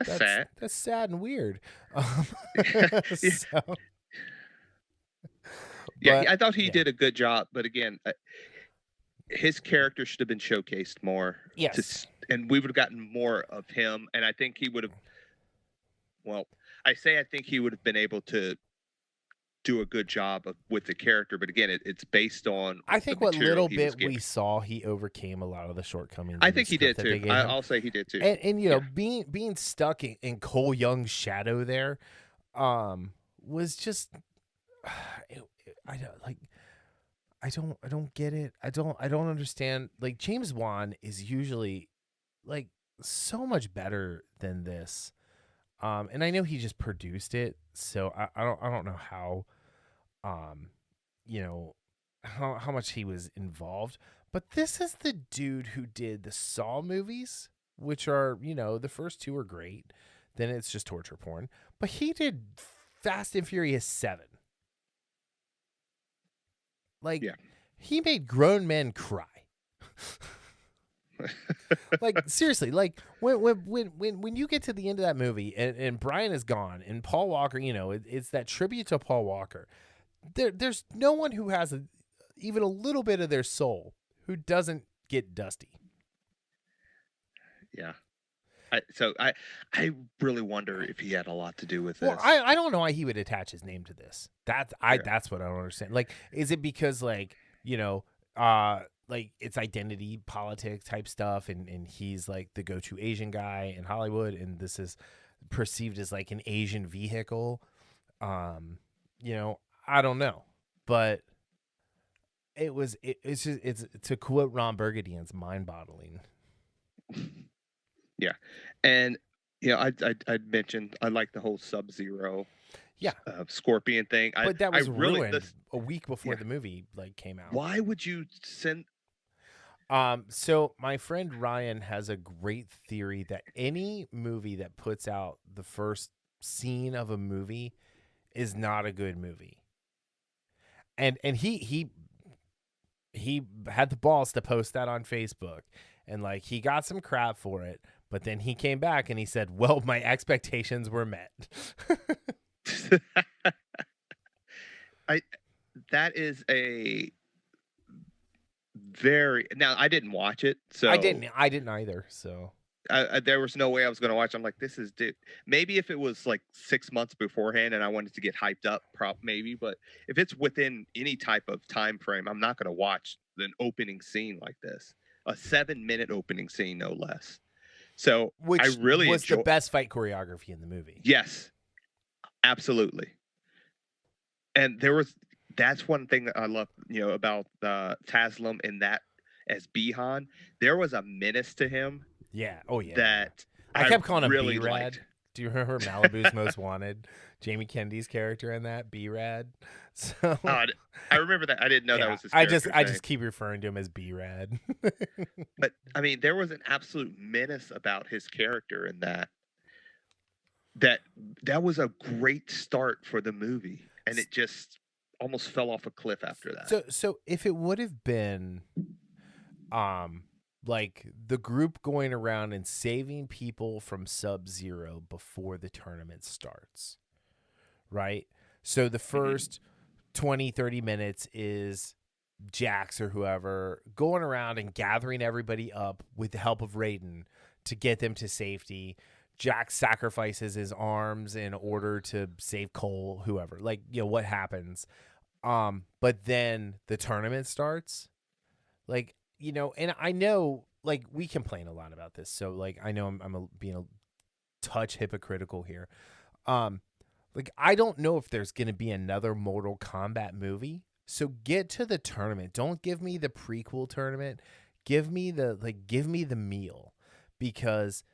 Sad. that's sad and weird. Yeah, So, yeah. but I thought he yeah, did a good job, but again, his character should have been showcased more yes, and we would have gotten more of him. And I think he would have. Well, I think he would have been able to do a good job with the character, but again, it's based on I the think what material little he was bit we given. saw, he overcame a lot of the shortcomings I in the think he script did that too. they gave him. I'll say he did too. And Yeah, being stuck in Cole Young's shadow there, was just I don't like I don't get it. I don't understand. Like, James Wan is usually like so much better than this. And I know he just produced it, so I don't know how um you know how much he was involved, but this is the dude who did the Saw movies, which are, the first two are great, then it's just torture porn, but he did Fast and Furious 7. Like, yeah. he made grown men cry. Like, seriously, like when you get to the end of that movie, and Brian is gone and Paul Walker, it's that tribute to Paul Walker. There's no one who has even a little bit of their soul who doesn't get dusty. Yeah. I really wonder if he had a lot to do with Well, this. I don't know why he would attach his name to this. Yeah. That's what I don't understand. Like, is it because, like, like it's identity politics type stuff, and he's like the go-to Asian guy in Hollywood, and this is perceived as like an Asian vehicle? I don't know, but it's to quote Ron Burgundy, it's mind-boggling. Yeah. And I'd mentioned I like the whole Sub-Zero Yeah, Scorpion thing. but that I was really ruined this a week before yeah. the movie like came out. Why would you send So my friend Ryan has a great theory that any movie that puts out the first scene of a movie is not a good movie. And he had the balls to post that on Facebook, and like he got some crap for it, but then he came back and he said, "Well, my expectations were met." I that is a very now I didn't watch it, I so didn't either. So there was no way I was going to watch. I'm like, this is dude. Maybe if it was like 6 months beforehand and I wanted to get hyped up, maybe. But if it's within any type of time frame, I'm not going to watch an opening scene like this, a 7-minute opening scene, no less. So I which really was the enjoy. best fight choreography in the movie. Yes, absolutely. And that's one thing that I love, about Taslim and that as Bihan. There was a menace to him Yeah. Oh yeah. that I I kept calling him really B-Rad. liked. Do you remember Malibu's Most Wanted? Jamie Kennedy's character in that, B-Rad. So I remember that. I didn't know that yeah, was his I character's name. just keep referring to him as B-Rad. But I mean, there was an absolute menace about his character in that was a great start for the movie, and it just almost fell off a cliff after that. So if it would have been like the group going around and saving people from Sub-Zero before the tournament starts, right? So the first 20-30 minutes is Jax or whoever going around and gathering everybody up with the help of Raiden to get them to safety. Jax sacrifices his arms in order to save Cole, whoever. Like, what happens? But then the tournament starts. Like, and I know, like, we complain a lot about this, so like I know I'm being a touch hypocritical here. Like, I don't know if there's gonna be another Mortal Kombat movie. So get to the tournament. Don't give me the prequel tournament. Give me the meal, because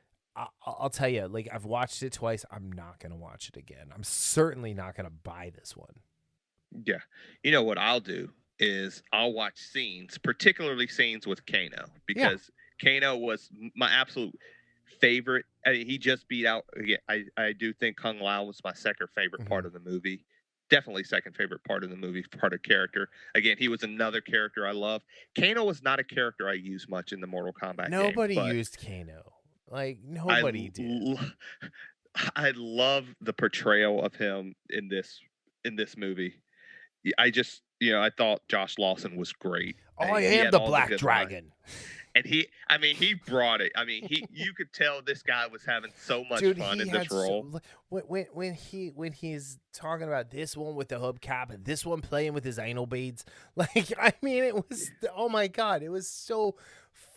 I'll tell you, like, I've watched it twice. I'm not gonna watch it again. I'm certainly not gonna buy this one. Yeah, you know what I'll do? is I'll watch scenes, particularly scenes with Kano, Yeah. because Kano was my absolute favorite. I mean, he just beat out. Again, I do think Kung Lao was my second favorite part of the movie. Definitely second favorite part of the movie, part of character. Again, he was another character I love. Kano was not a character I use much in the Mortal Kombat game, Nobody but used Kano. Like I nobody did. I love the portrayal of him in this movie. I just, I thought Josh Lawson was great. I He am had the all the Black good lines. Dragon. And he brought it. I mean, you could tell this guy was having so much Dude, fun he in had this role. when he's talking about this one with the hubcap and this one playing with his anal beads, like I mean, it was oh my god, it was so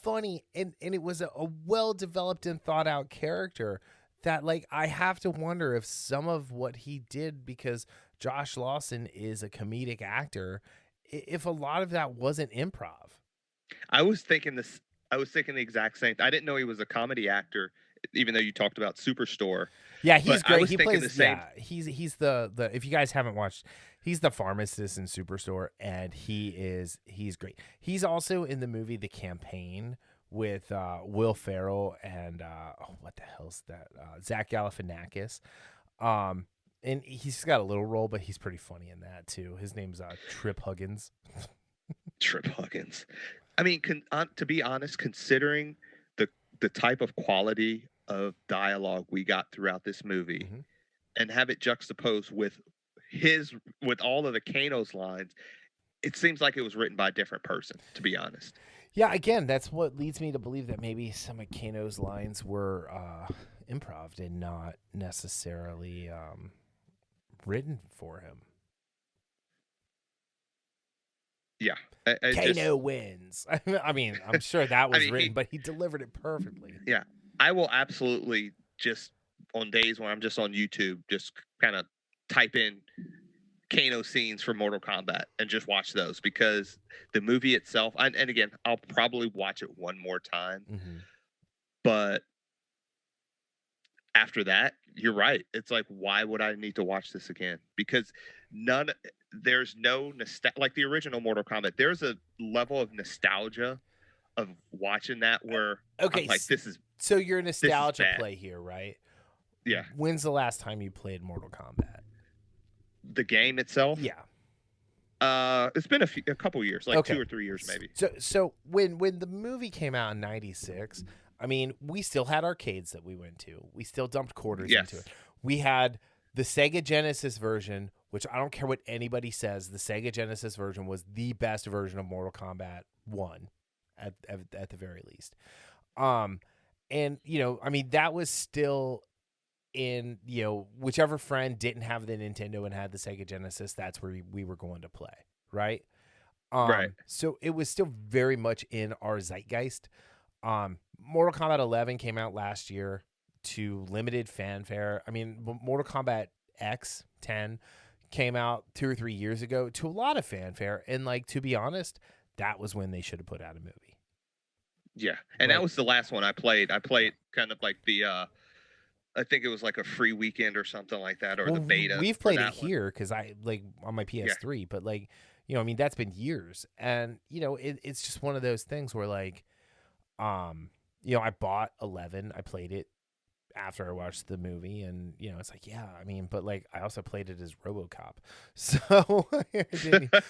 funny and it was a well developed and thought out character that like I have to wonder if some of what he did because Josh Lawson is a comedic actor, if a lot of that wasn't improv. I was thinking this. I was thinking the exact same. I didn't know he was a comedy actor, even though you talked about Superstore. Yeah, he's But I great. was He thinking plays. the same. Yeah, he's the. If you guys haven't watched, he's the pharmacist in Superstore, and he's great. He's also in the movie The Campaign with Will Ferrell and what the hell's that? Zach Galifianakis. And he's got a little role, but he's pretty funny in that too. His name's Trip Huggins. Trip Huggins. I mean, to be honest, considering the type of quality of dialogue we got throughout this movie, and have it juxtaposed with all of the Kano's lines, it seems like it was written by a different person. To be honest. Yeah, again, that's what leads me to believe that maybe some of Kano's lines were improv and not necessarily written for him. Yeah, Kano wins. I mean, I'm sure that was written, but he delivered it perfectly. Yeah, I will absolutely just on days when I'm just on YouTube, just kind of type in Kano scenes from Mortal Kombat and just watch those, because the movie itself, and again, I'll probably watch it one more time, but after that, you're right. It's like, why would I need to watch this again? Because there's no like the original Mortal Kombat. There's a level of nostalgia of watching that where okay, I'm like, this is so your nostalgia play here, right? Yeah. When's the last time you played Mortal Kombat? The game itself? Yeah. It's been a couple years, like 2 or 3 years maybe. So when the movie came out in '96, I mean, we still had arcades that we went to. We still dumped quarters into it. We had the Sega Genesis version, which I don't care what anybody says, the Sega Genesis version was the best version of Mortal Kombat 1 at the very least. And I mean, that was still in, whichever friend didn't have the Nintendo and had the Sega Genesis, that's where we were going to play, right? Right. So it was still very much in our zeitgeist. Mortal Kombat 11 came out last year to limited fanfare. I mean, Mortal Kombat X 10 came out 2 or 3 years ago to a lot of fanfare. And like, to be honest, that was when they should have put out a movie. Yeah. And that was the last one I played. I played kind of like the, I think it was like a free weekend or something like that, or the beta. We've played it here because I like on my PS3, but like, I mean, that's been years. And, it's just one of those things where like, I bought 11. I played it after I watched the movie, and it's like, yeah, I mean, but like I also played it as RoboCop. So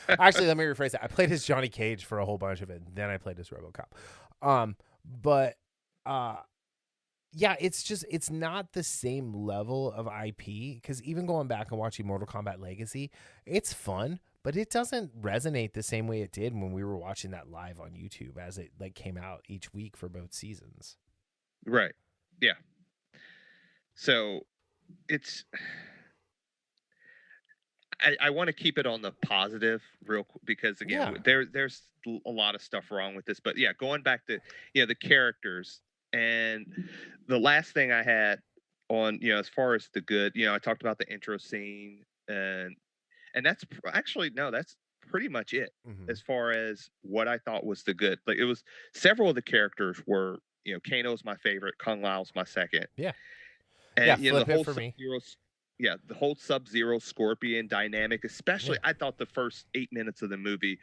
actually, let me rephrase that. I played as Johnny Cage for a whole bunch of it, and then I played as RoboCop. But yeah, it's not the same level of IP, because even going back and watching Mortal Kombat Legacy, it's fun, but it doesn't resonate the same way it did when we were watching that live on YouTube as it like came out each week for both seasons. Right. Yeah. So it's, I want to keep it on the positive real quick, because again, there's a lot of stuff wrong with this, but yeah, going back to, the characters, and the last thing I had on, as far as the good, I talked about the intro scene, and that's actually, no, that's pretty much it as far as what I thought was the good. Like, it was several of the characters were, Kano's my favorite, Kung Lao's my second. Yeah. And flip the whole it for me. yeah, the whole Sub-Zero Scorpion dynamic, Yeah. especially I thought the first 8 minutes of the movie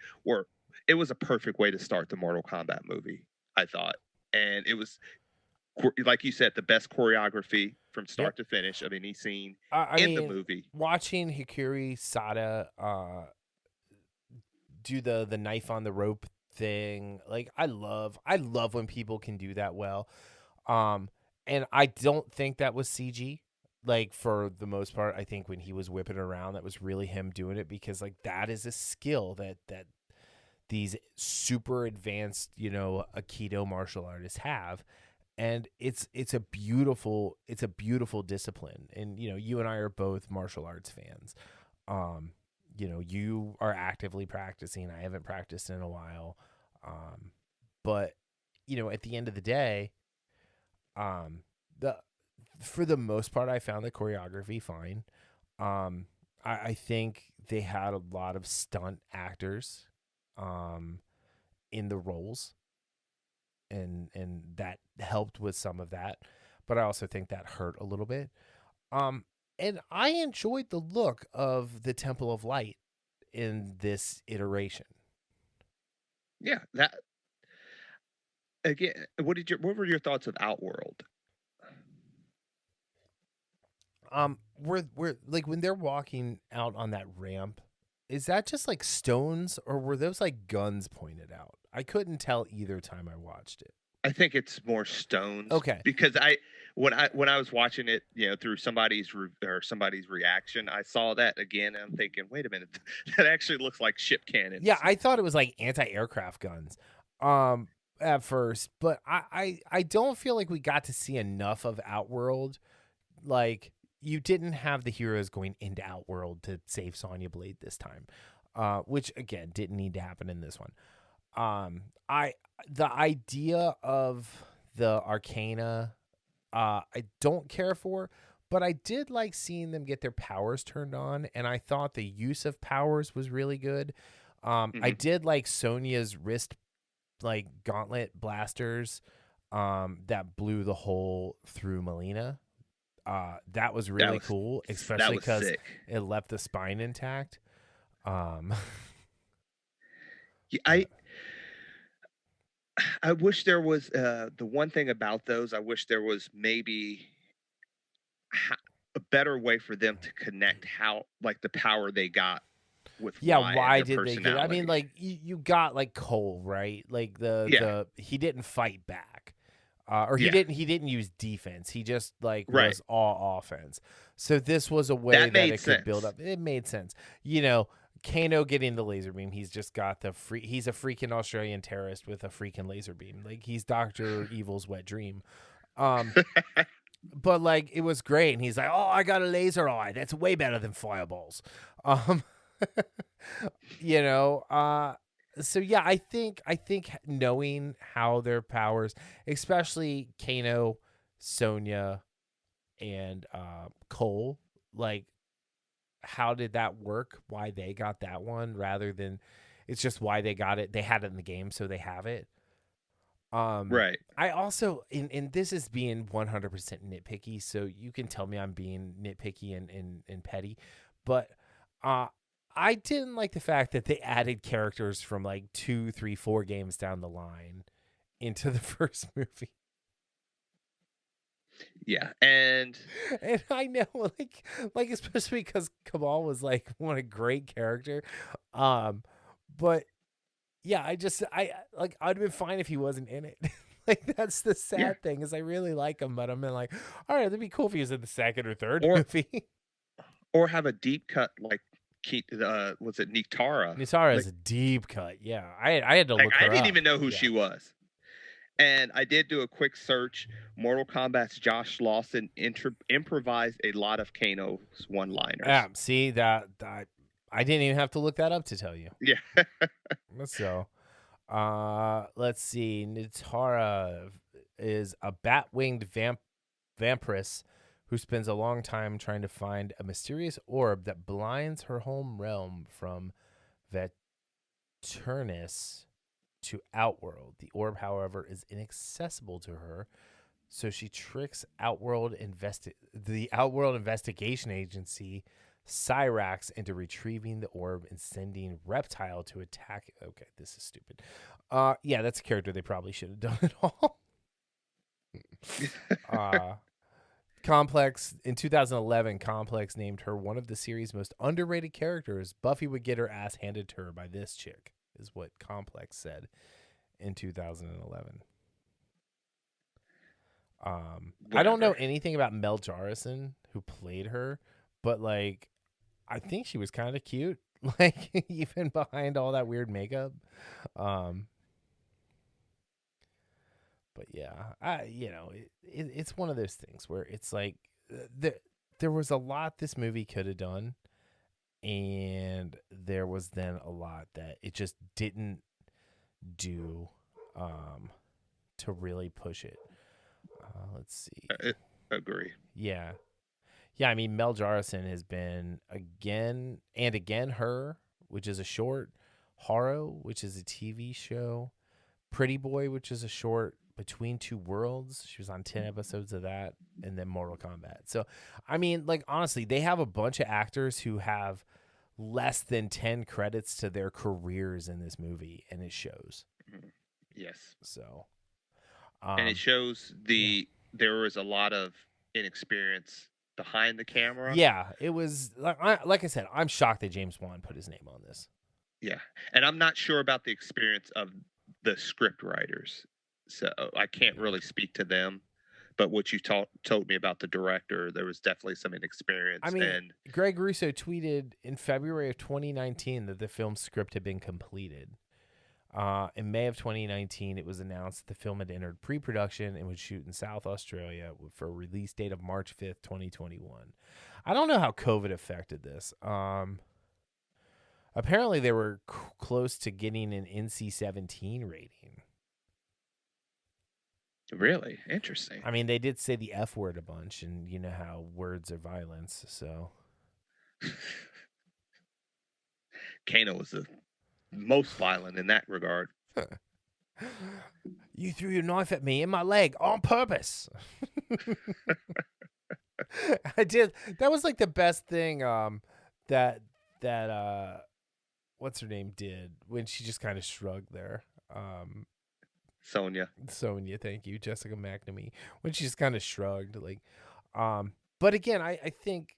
it was a perfect way to start the Mortal Kombat movie, I thought. And it was, like you said, the best choreography from Yep. start to finish of any scene I in the mean, movie. watching Hikari Sada do the knife on the rope thing, like I love when people can do that well. And I don't think that was CG. Like for the most part, I think when he was whipping around, that was really him doing it, because like that is a skill that these super advanced, Aikido martial artists have. And it's a beautiful discipline. And you and I are both martial arts fans. Um, you are actively practicing. I haven't practiced in a while. But at the end of the day, the for the most part, I found the choreography fine. Um, I think they had a lot of stunt actors, um, in the roles, and that helped with some of that. But I also think that hurt a little bit. Um, and I enjoyed the look of the Temple of Light in this iteration. Yeah, that again. What were your thoughts of Outworld? We're like when they're walking out on that ramp, is that just like stones, or were those like guns pointed out? I couldn't tell either time I watched it. I think it's more stones Okay. because when I was watching it, through somebody's reaction, I saw that again, and I'm thinking, wait a minute, that actually looks like ship cannons. Yeah, I thought it was like anti-aircraft guns. Um at first, but I don't feel like we got to see enough of Outworld. Like, you didn't have the heroes going into Outworld to save Sonya Blade this time. Which again didn't need to happen in this one. I The idea of the Arcana, I don't care for, but I did like seeing them get their powers turned on, and I thought the use of powers was really good. I did like Sonya's wrist, like gauntlet blasters, that blew the hole through Mileena. That was really cool, That especially was because sick. it left the spine intact. Um, Yeah, I wish there was the one thing about those. I wish there was maybe a better way for them to connect how like the power they got with yeah, why and why their did they get? I mean, personality. like you got like Cole, right? Like Yeah, he didn't fight back, or yeah, he didn't use defense. He just like right. was all offense. So this was a way That that made it could build sense. up. It made sense. Kano getting the laser beam. He's just got the free. He's a freaking Australian terrorist with a freaking laser beam. Like he's Doctor Evil's wet dream. Um, but like it was great, and he's like, "Oh, I got a laser eye. That's way better than fireballs." Um, you know, so yeah, I think knowing how their powers, especially Kano, Sonya, and Cole, like how did that work? Why they got that one rather than it's just why they got it. They had it in the game, so they have it. Right. I also, and this is being 100% nitpicky, so you can tell me I'm being nitpicky and petty, but uh, I didn't like the fact that they added characters from like 2, 3, 4 games down the line into the first movie. Yeah, and And I know, like especially because Kamal was like one a great character, but yeah, I like I'd have been fine if he wasn't in it. Like that's the yeah, sad thing is I really like him, but I'm like, all right, that'd be cool if he was in the second or third or movie. or have a deep cut like was it Niktara? Nitara is Like a deep cut. Yeah, I had to like look I her didn't up. even know who Yeah, she was. And I did do a quick search. Mortal Kombat's Josh Lawson improvised a lot of Kano's one-liners. yeah. See that I didn't even have to look that up to tell you. Yeah, So, let's see. Nitara is a bat-winged vampiress who spends a long time trying to find a mysterious orb that blinds her home realm from Veternus to Outworld. The orb, however, is inaccessible to her So she tricks the Outworld Investigation Agency, Cyrax, into retrieving the orb and sending Reptile to attack. Okay, this is stupid. Yeah, that's a character they probably should have done it all. Complex in 2011, Complex named her one of the series' most underrated characters. Buffy would get her ass handed to her by this chick, is what Complex said in 2011. I don't know Whatever. anything about Mel Jarrison, who played her, but like, I think she was kind of cute, like even behind all that weird makeup. But yeah, it's one of those things where it's like there was a lot this movie could have done, and there was then a lot that it just didn't do to really push it. Let's see. Agree. Yeah. Yeah, I mean, Mel Jarrison has been again and again Her, which is a short, Haro, which is a TV show, Pretty Boy, which is a short, Between Two Worlds. She was on 10 episodes of that, and then Mortal Kombat. So, I mean, like, honestly, they have a bunch of actors who have less than 10 credits to their careers in this movie, and it shows. Yes. So, and it shows there was a lot of inexperience behind the camera. Yeah, it was like I said, I'm shocked that James Wan put his name on this. Yeah, and I'm not sure about the experience of the script writers, so I can't really speak to them. But what you told me about the director, there was definitely some inexperience. I mean, and Greg Russo tweeted in February of 2019 that the film's script had been completed. In May of 2019, it was announced that the film had entered pre-production and would shoot in South Australia for a release date of March 5th, 2021. I don't know how COVID affected this. Apparently, they were close to getting an NC-17 rating. Really interesting. I mean, they did say the F word a bunch, and you know how words are violence, so. Kano was the most violent in that regard. You threw your knife at me in my leg on purpose. I did. That was like the best thing that what's her name did when she just kind of shrugged there. Sonya, thank you, Jessica McNamee, when she just kind of shrugged, like. But again, I think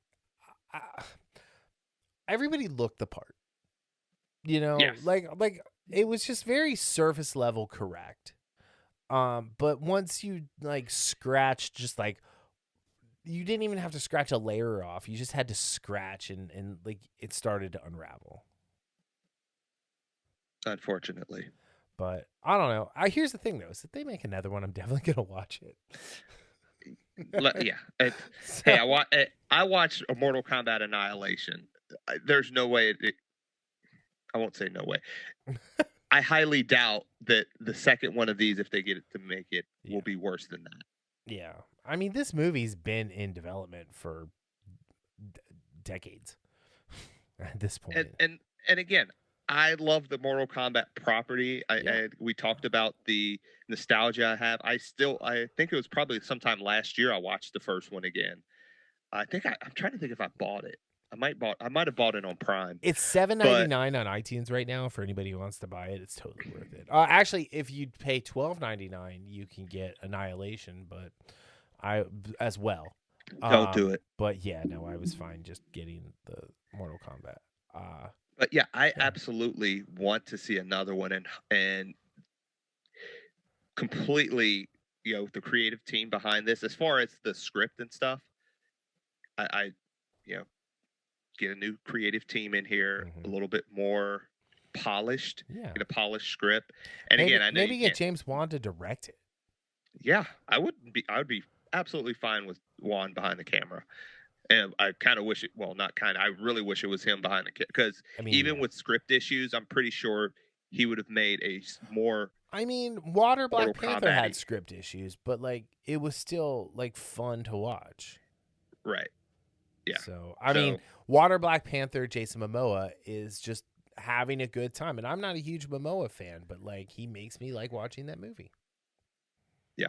everybody looked the part. You know, yes. like it was just very surface level correct. But once you like scratch, just like you didn't even have to scratch a layer off. You just had to scratch, and like it started to unravel. Unfortunately. But I don't know. Here's the thing though: is if they make another one, I'm definitely gonna watch it. Yeah. Hey, I watched a Mortal Kombat Annihilation. There's no way. I won't say no way. I highly doubt that the second one of these, if they get it to make it, will be worse than that. Yeah. I mean, this movie's been in development for decades at this point. And again, I love the Mortal Kombat property. We talked about the nostalgia I have. I think it was probably sometime last year I watched the first one again. I'm trying to think if I bought it. I might have bought it on Prime. It's $7.99 on iTunes right now for anybody who wants to buy it. It's totally worth it. Actually, if you pay $12.99, you can get Annihilation, but as well. Don't do it. But yeah, no, I was fine just getting the Mortal Kombat. But yeah, I absolutely want to see another one and completely, the creative team behind this, as far as the script and stuff. I get a new creative team in here, a little bit more polished, get a polished script. And maybe, again, I know maybe get James Wan to direct it. Yeah, I would be absolutely fine with Wan behind the camera. And I kind of wish it, well, not kind of, I really wish it was him behind the camera. Because with script issues, I'm pretty sure he would have made a more. I mean, Black Panther had script issues, but like it was still like fun to watch. Right. Yeah. So, I mean, Black Panther, Jason Momoa is just having a good time. And I'm not a huge Momoa fan, but like he makes me like watching that movie. Yeah.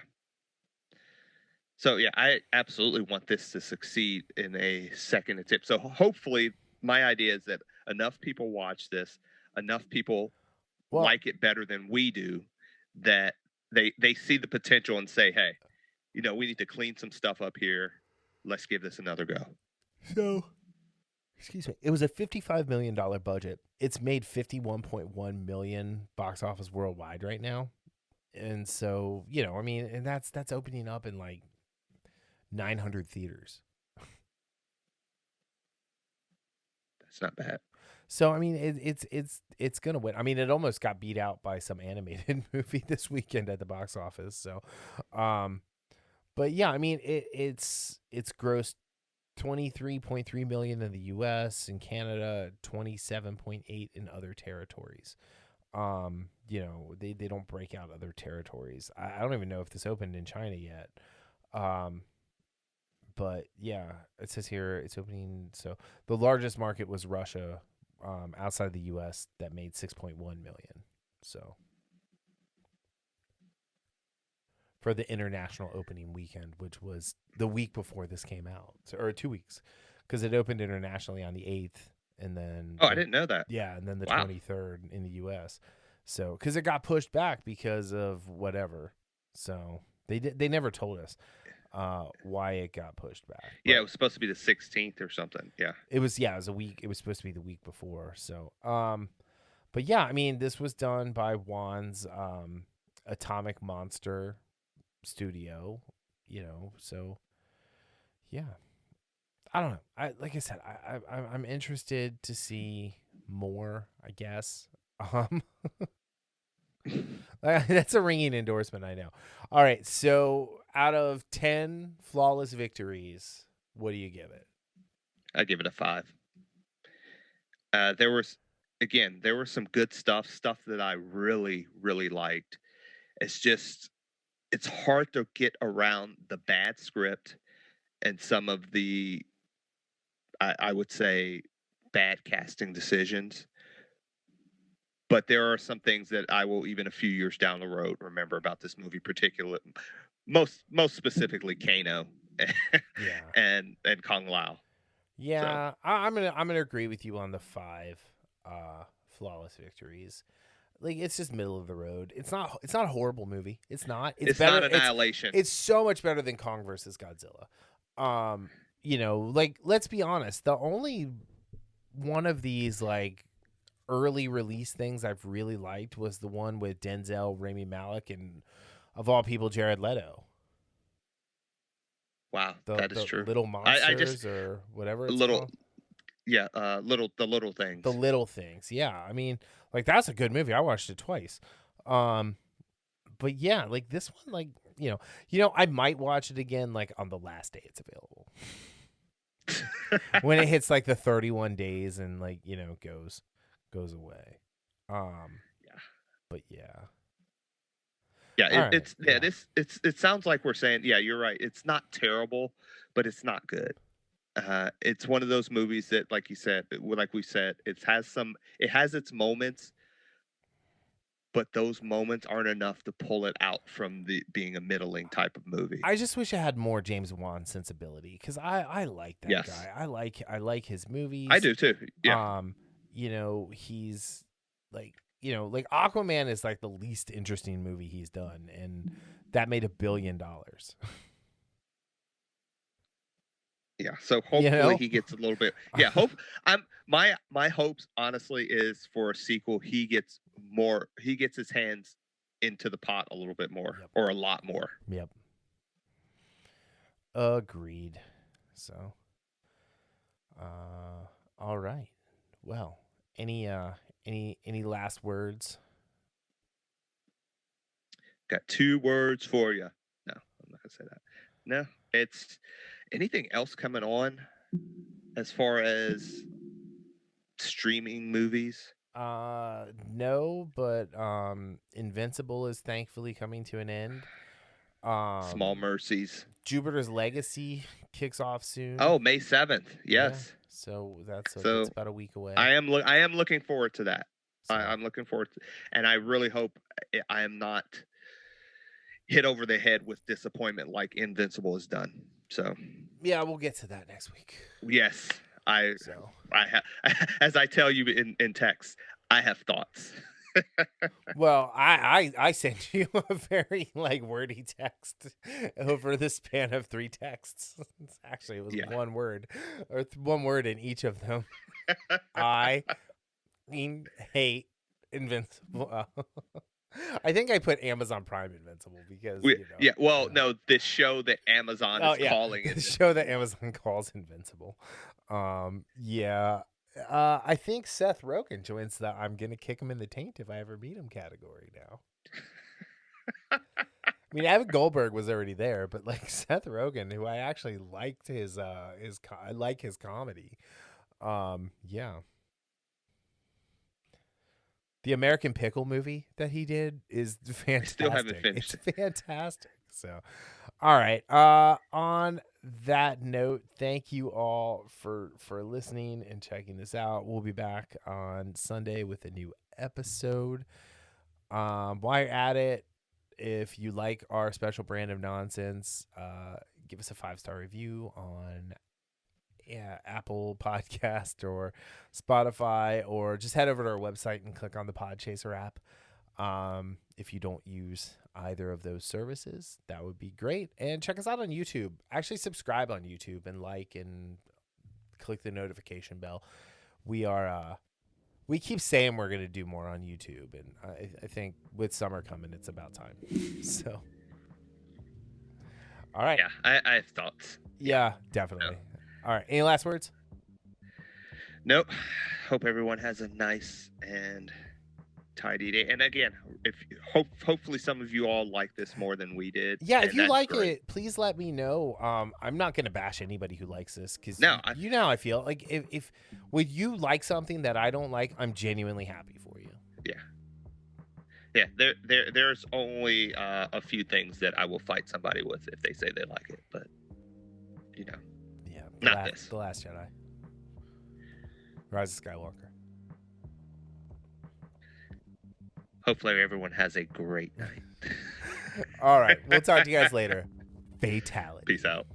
So yeah, I absolutely want this to succeed in a second attempt. So hopefully, my idea is that enough people watch this, enough people Well, like it better than we do, that they see the potential and say, hey, we need to clean some stuff up here. Let's give this another go. so excuse me. It was a $55 million budget. It's made 51.1 million box office worldwide right now. And so, I mean, and that's opening up in like 900 theaters. That's not bad. So I mean, it's gonna win. I mean, it almost got beat out by some animated movie this weekend at the box office. So, but yeah, I mean, it's grossed 23.3 million in the U.S. and Canada, 27.8 in other territories. They don't break out other territories. I don't even know if this opened in China yet. But yeah, it says here it's opening. So the largest market was Russia, outside the U.S. that made 6.1 million. So for the international opening weekend, which was the week before this came out, or 2 weeks, because it opened internationally on the 8th, and then I didn't know that. and then the Wow. 23rd in the U.S. So because it got pushed back because of whatever. So they never told us why it got pushed back. Yeah, it was supposed to be the 16th or something. Yeah. It was a week. It was supposed to be the week before. So but yeah, I mean, this was done by Juan's Atomic Monster studio, so yeah. I don't know. Like I said, I'm interested to see more, I guess. That's a ringing endorsement, I know. All right, so out of 10 flawless victories, what do you give it? I'd give it a 5. There was some good stuff that I really, really liked. It's hard to get around the bad script and some of the, I would say, bad casting decisions. But there are some things that I will, even a few years down the road, remember about this movie, particularly most specifically Kano Yeah. and Kung Lao. Yeah, I'm gonna agree with you on the 5 flawless victories. Like, it's just middle of the road. It's not a horrible movie. It's not. It's better. Not Annihilation. It's so much better than Kong versus Godzilla. Like, let's be honest. The only one of these like early release things I've really liked was the one with Denzel, Rami Malek, and of all people, Jared Leto. Wow, that is true. Little Monsters or whatever it's called. Yeah, the little things. The Little Things. Yeah, I mean, like, that's a good movie. I watched it twice. But yeah, like this one, like, I might watch it again, like, on the last day it's available. When it hits like the 31 days and, like, goes away. Yeah. But yeah. Yeah, it sounds like we're saying, yeah, you're right. It's not terrible, but it's not good. It's one of those movies that, like we said, it has its moments, but those moments aren't enough to pull it out from being a middling type of movie. I just wish I had more James Wan sensibility, because I like that guy. I like his movies. I do too. Yeah. He's like, like Aquaman is like the least interesting movie he's done, and that made $1 billion. Yeah, so hopefully he gets a little bit. Yeah, my hopes honestly is for a sequel. He gets his hands into the pot a little bit more, or a lot more. Yep. Agreed. So, all right. Well, any last words? Got 2 words for you. No, I'm not gonna say that. No, it's anything else coming on as far as streaming movies? No, but Invincible is thankfully coming to an end. Small Mercies. Jupiter's Legacy kicks off soon. Oh, May 7th. Yes. Yeah. So that's about a week away. I am looking forward to that. So. I'm looking forward to, and I really hope I am not. hit over the head with disappointment like Invincible has done. So Yeah, we'll get to that next week. yes, I So as I tell you in text, I have thoughts. well, I sent you a very like wordy text over the span of 3 texts. Actually, it was Yeah. one word or one word in each of them. I mean, hate Invincible. I think I put Amazon Prime Invincible because Yeah, well, you know. no, this show that Amazon Oh is yeah, calling the it. show that Amazon calls Invincible. Yeah. I think Seth Rogen joins the "I'm gonna kick him in the taint if I ever meet him" category now. I mean, Evan Goldberg was already there, but like Seth Rogen, who I actually liked I like his comedy. Yeah. The American Pickle movie that he did is fantastic. I still haven't finished It's fantastic. So, all right. On that note, thank you all for listening and checking this out. We'll be back on Sunday with a new episode. While you're at it, if you like our special brand of nonsense, give us a 5-star review on Apple Podcast or Spotify, or just head over to our website and click on the Podchaser app. If you don't use either of those services, that would be great. And check us out on YouTube. Actually, subscribe on YouTube and like and click the notification bell. We keep saying we're going to do more on YouTube, and I think with summer coming, it's about time. So, all right. Yeah, I have thoughts. Yeah, definitely. All right. Any last words? Nope. Hope everyone has a nice and tidy day. And again, hopefully some of you all like this more than we did. Yeah, if you like great. it, please let me know. I'm not gonna bash anybody who likes this because you know how I feel. Like if would you like something that I don't like, I'm genuinely happy for you. Yeah. There's only a few things that I will fight somebody with if they say they like it, but you know. Yeah, Not this. The Last Jedi, Rise of Skywalker. Hopefully everyone has a great night. All right, we'll talk to you guys later. Fatality. Peace out.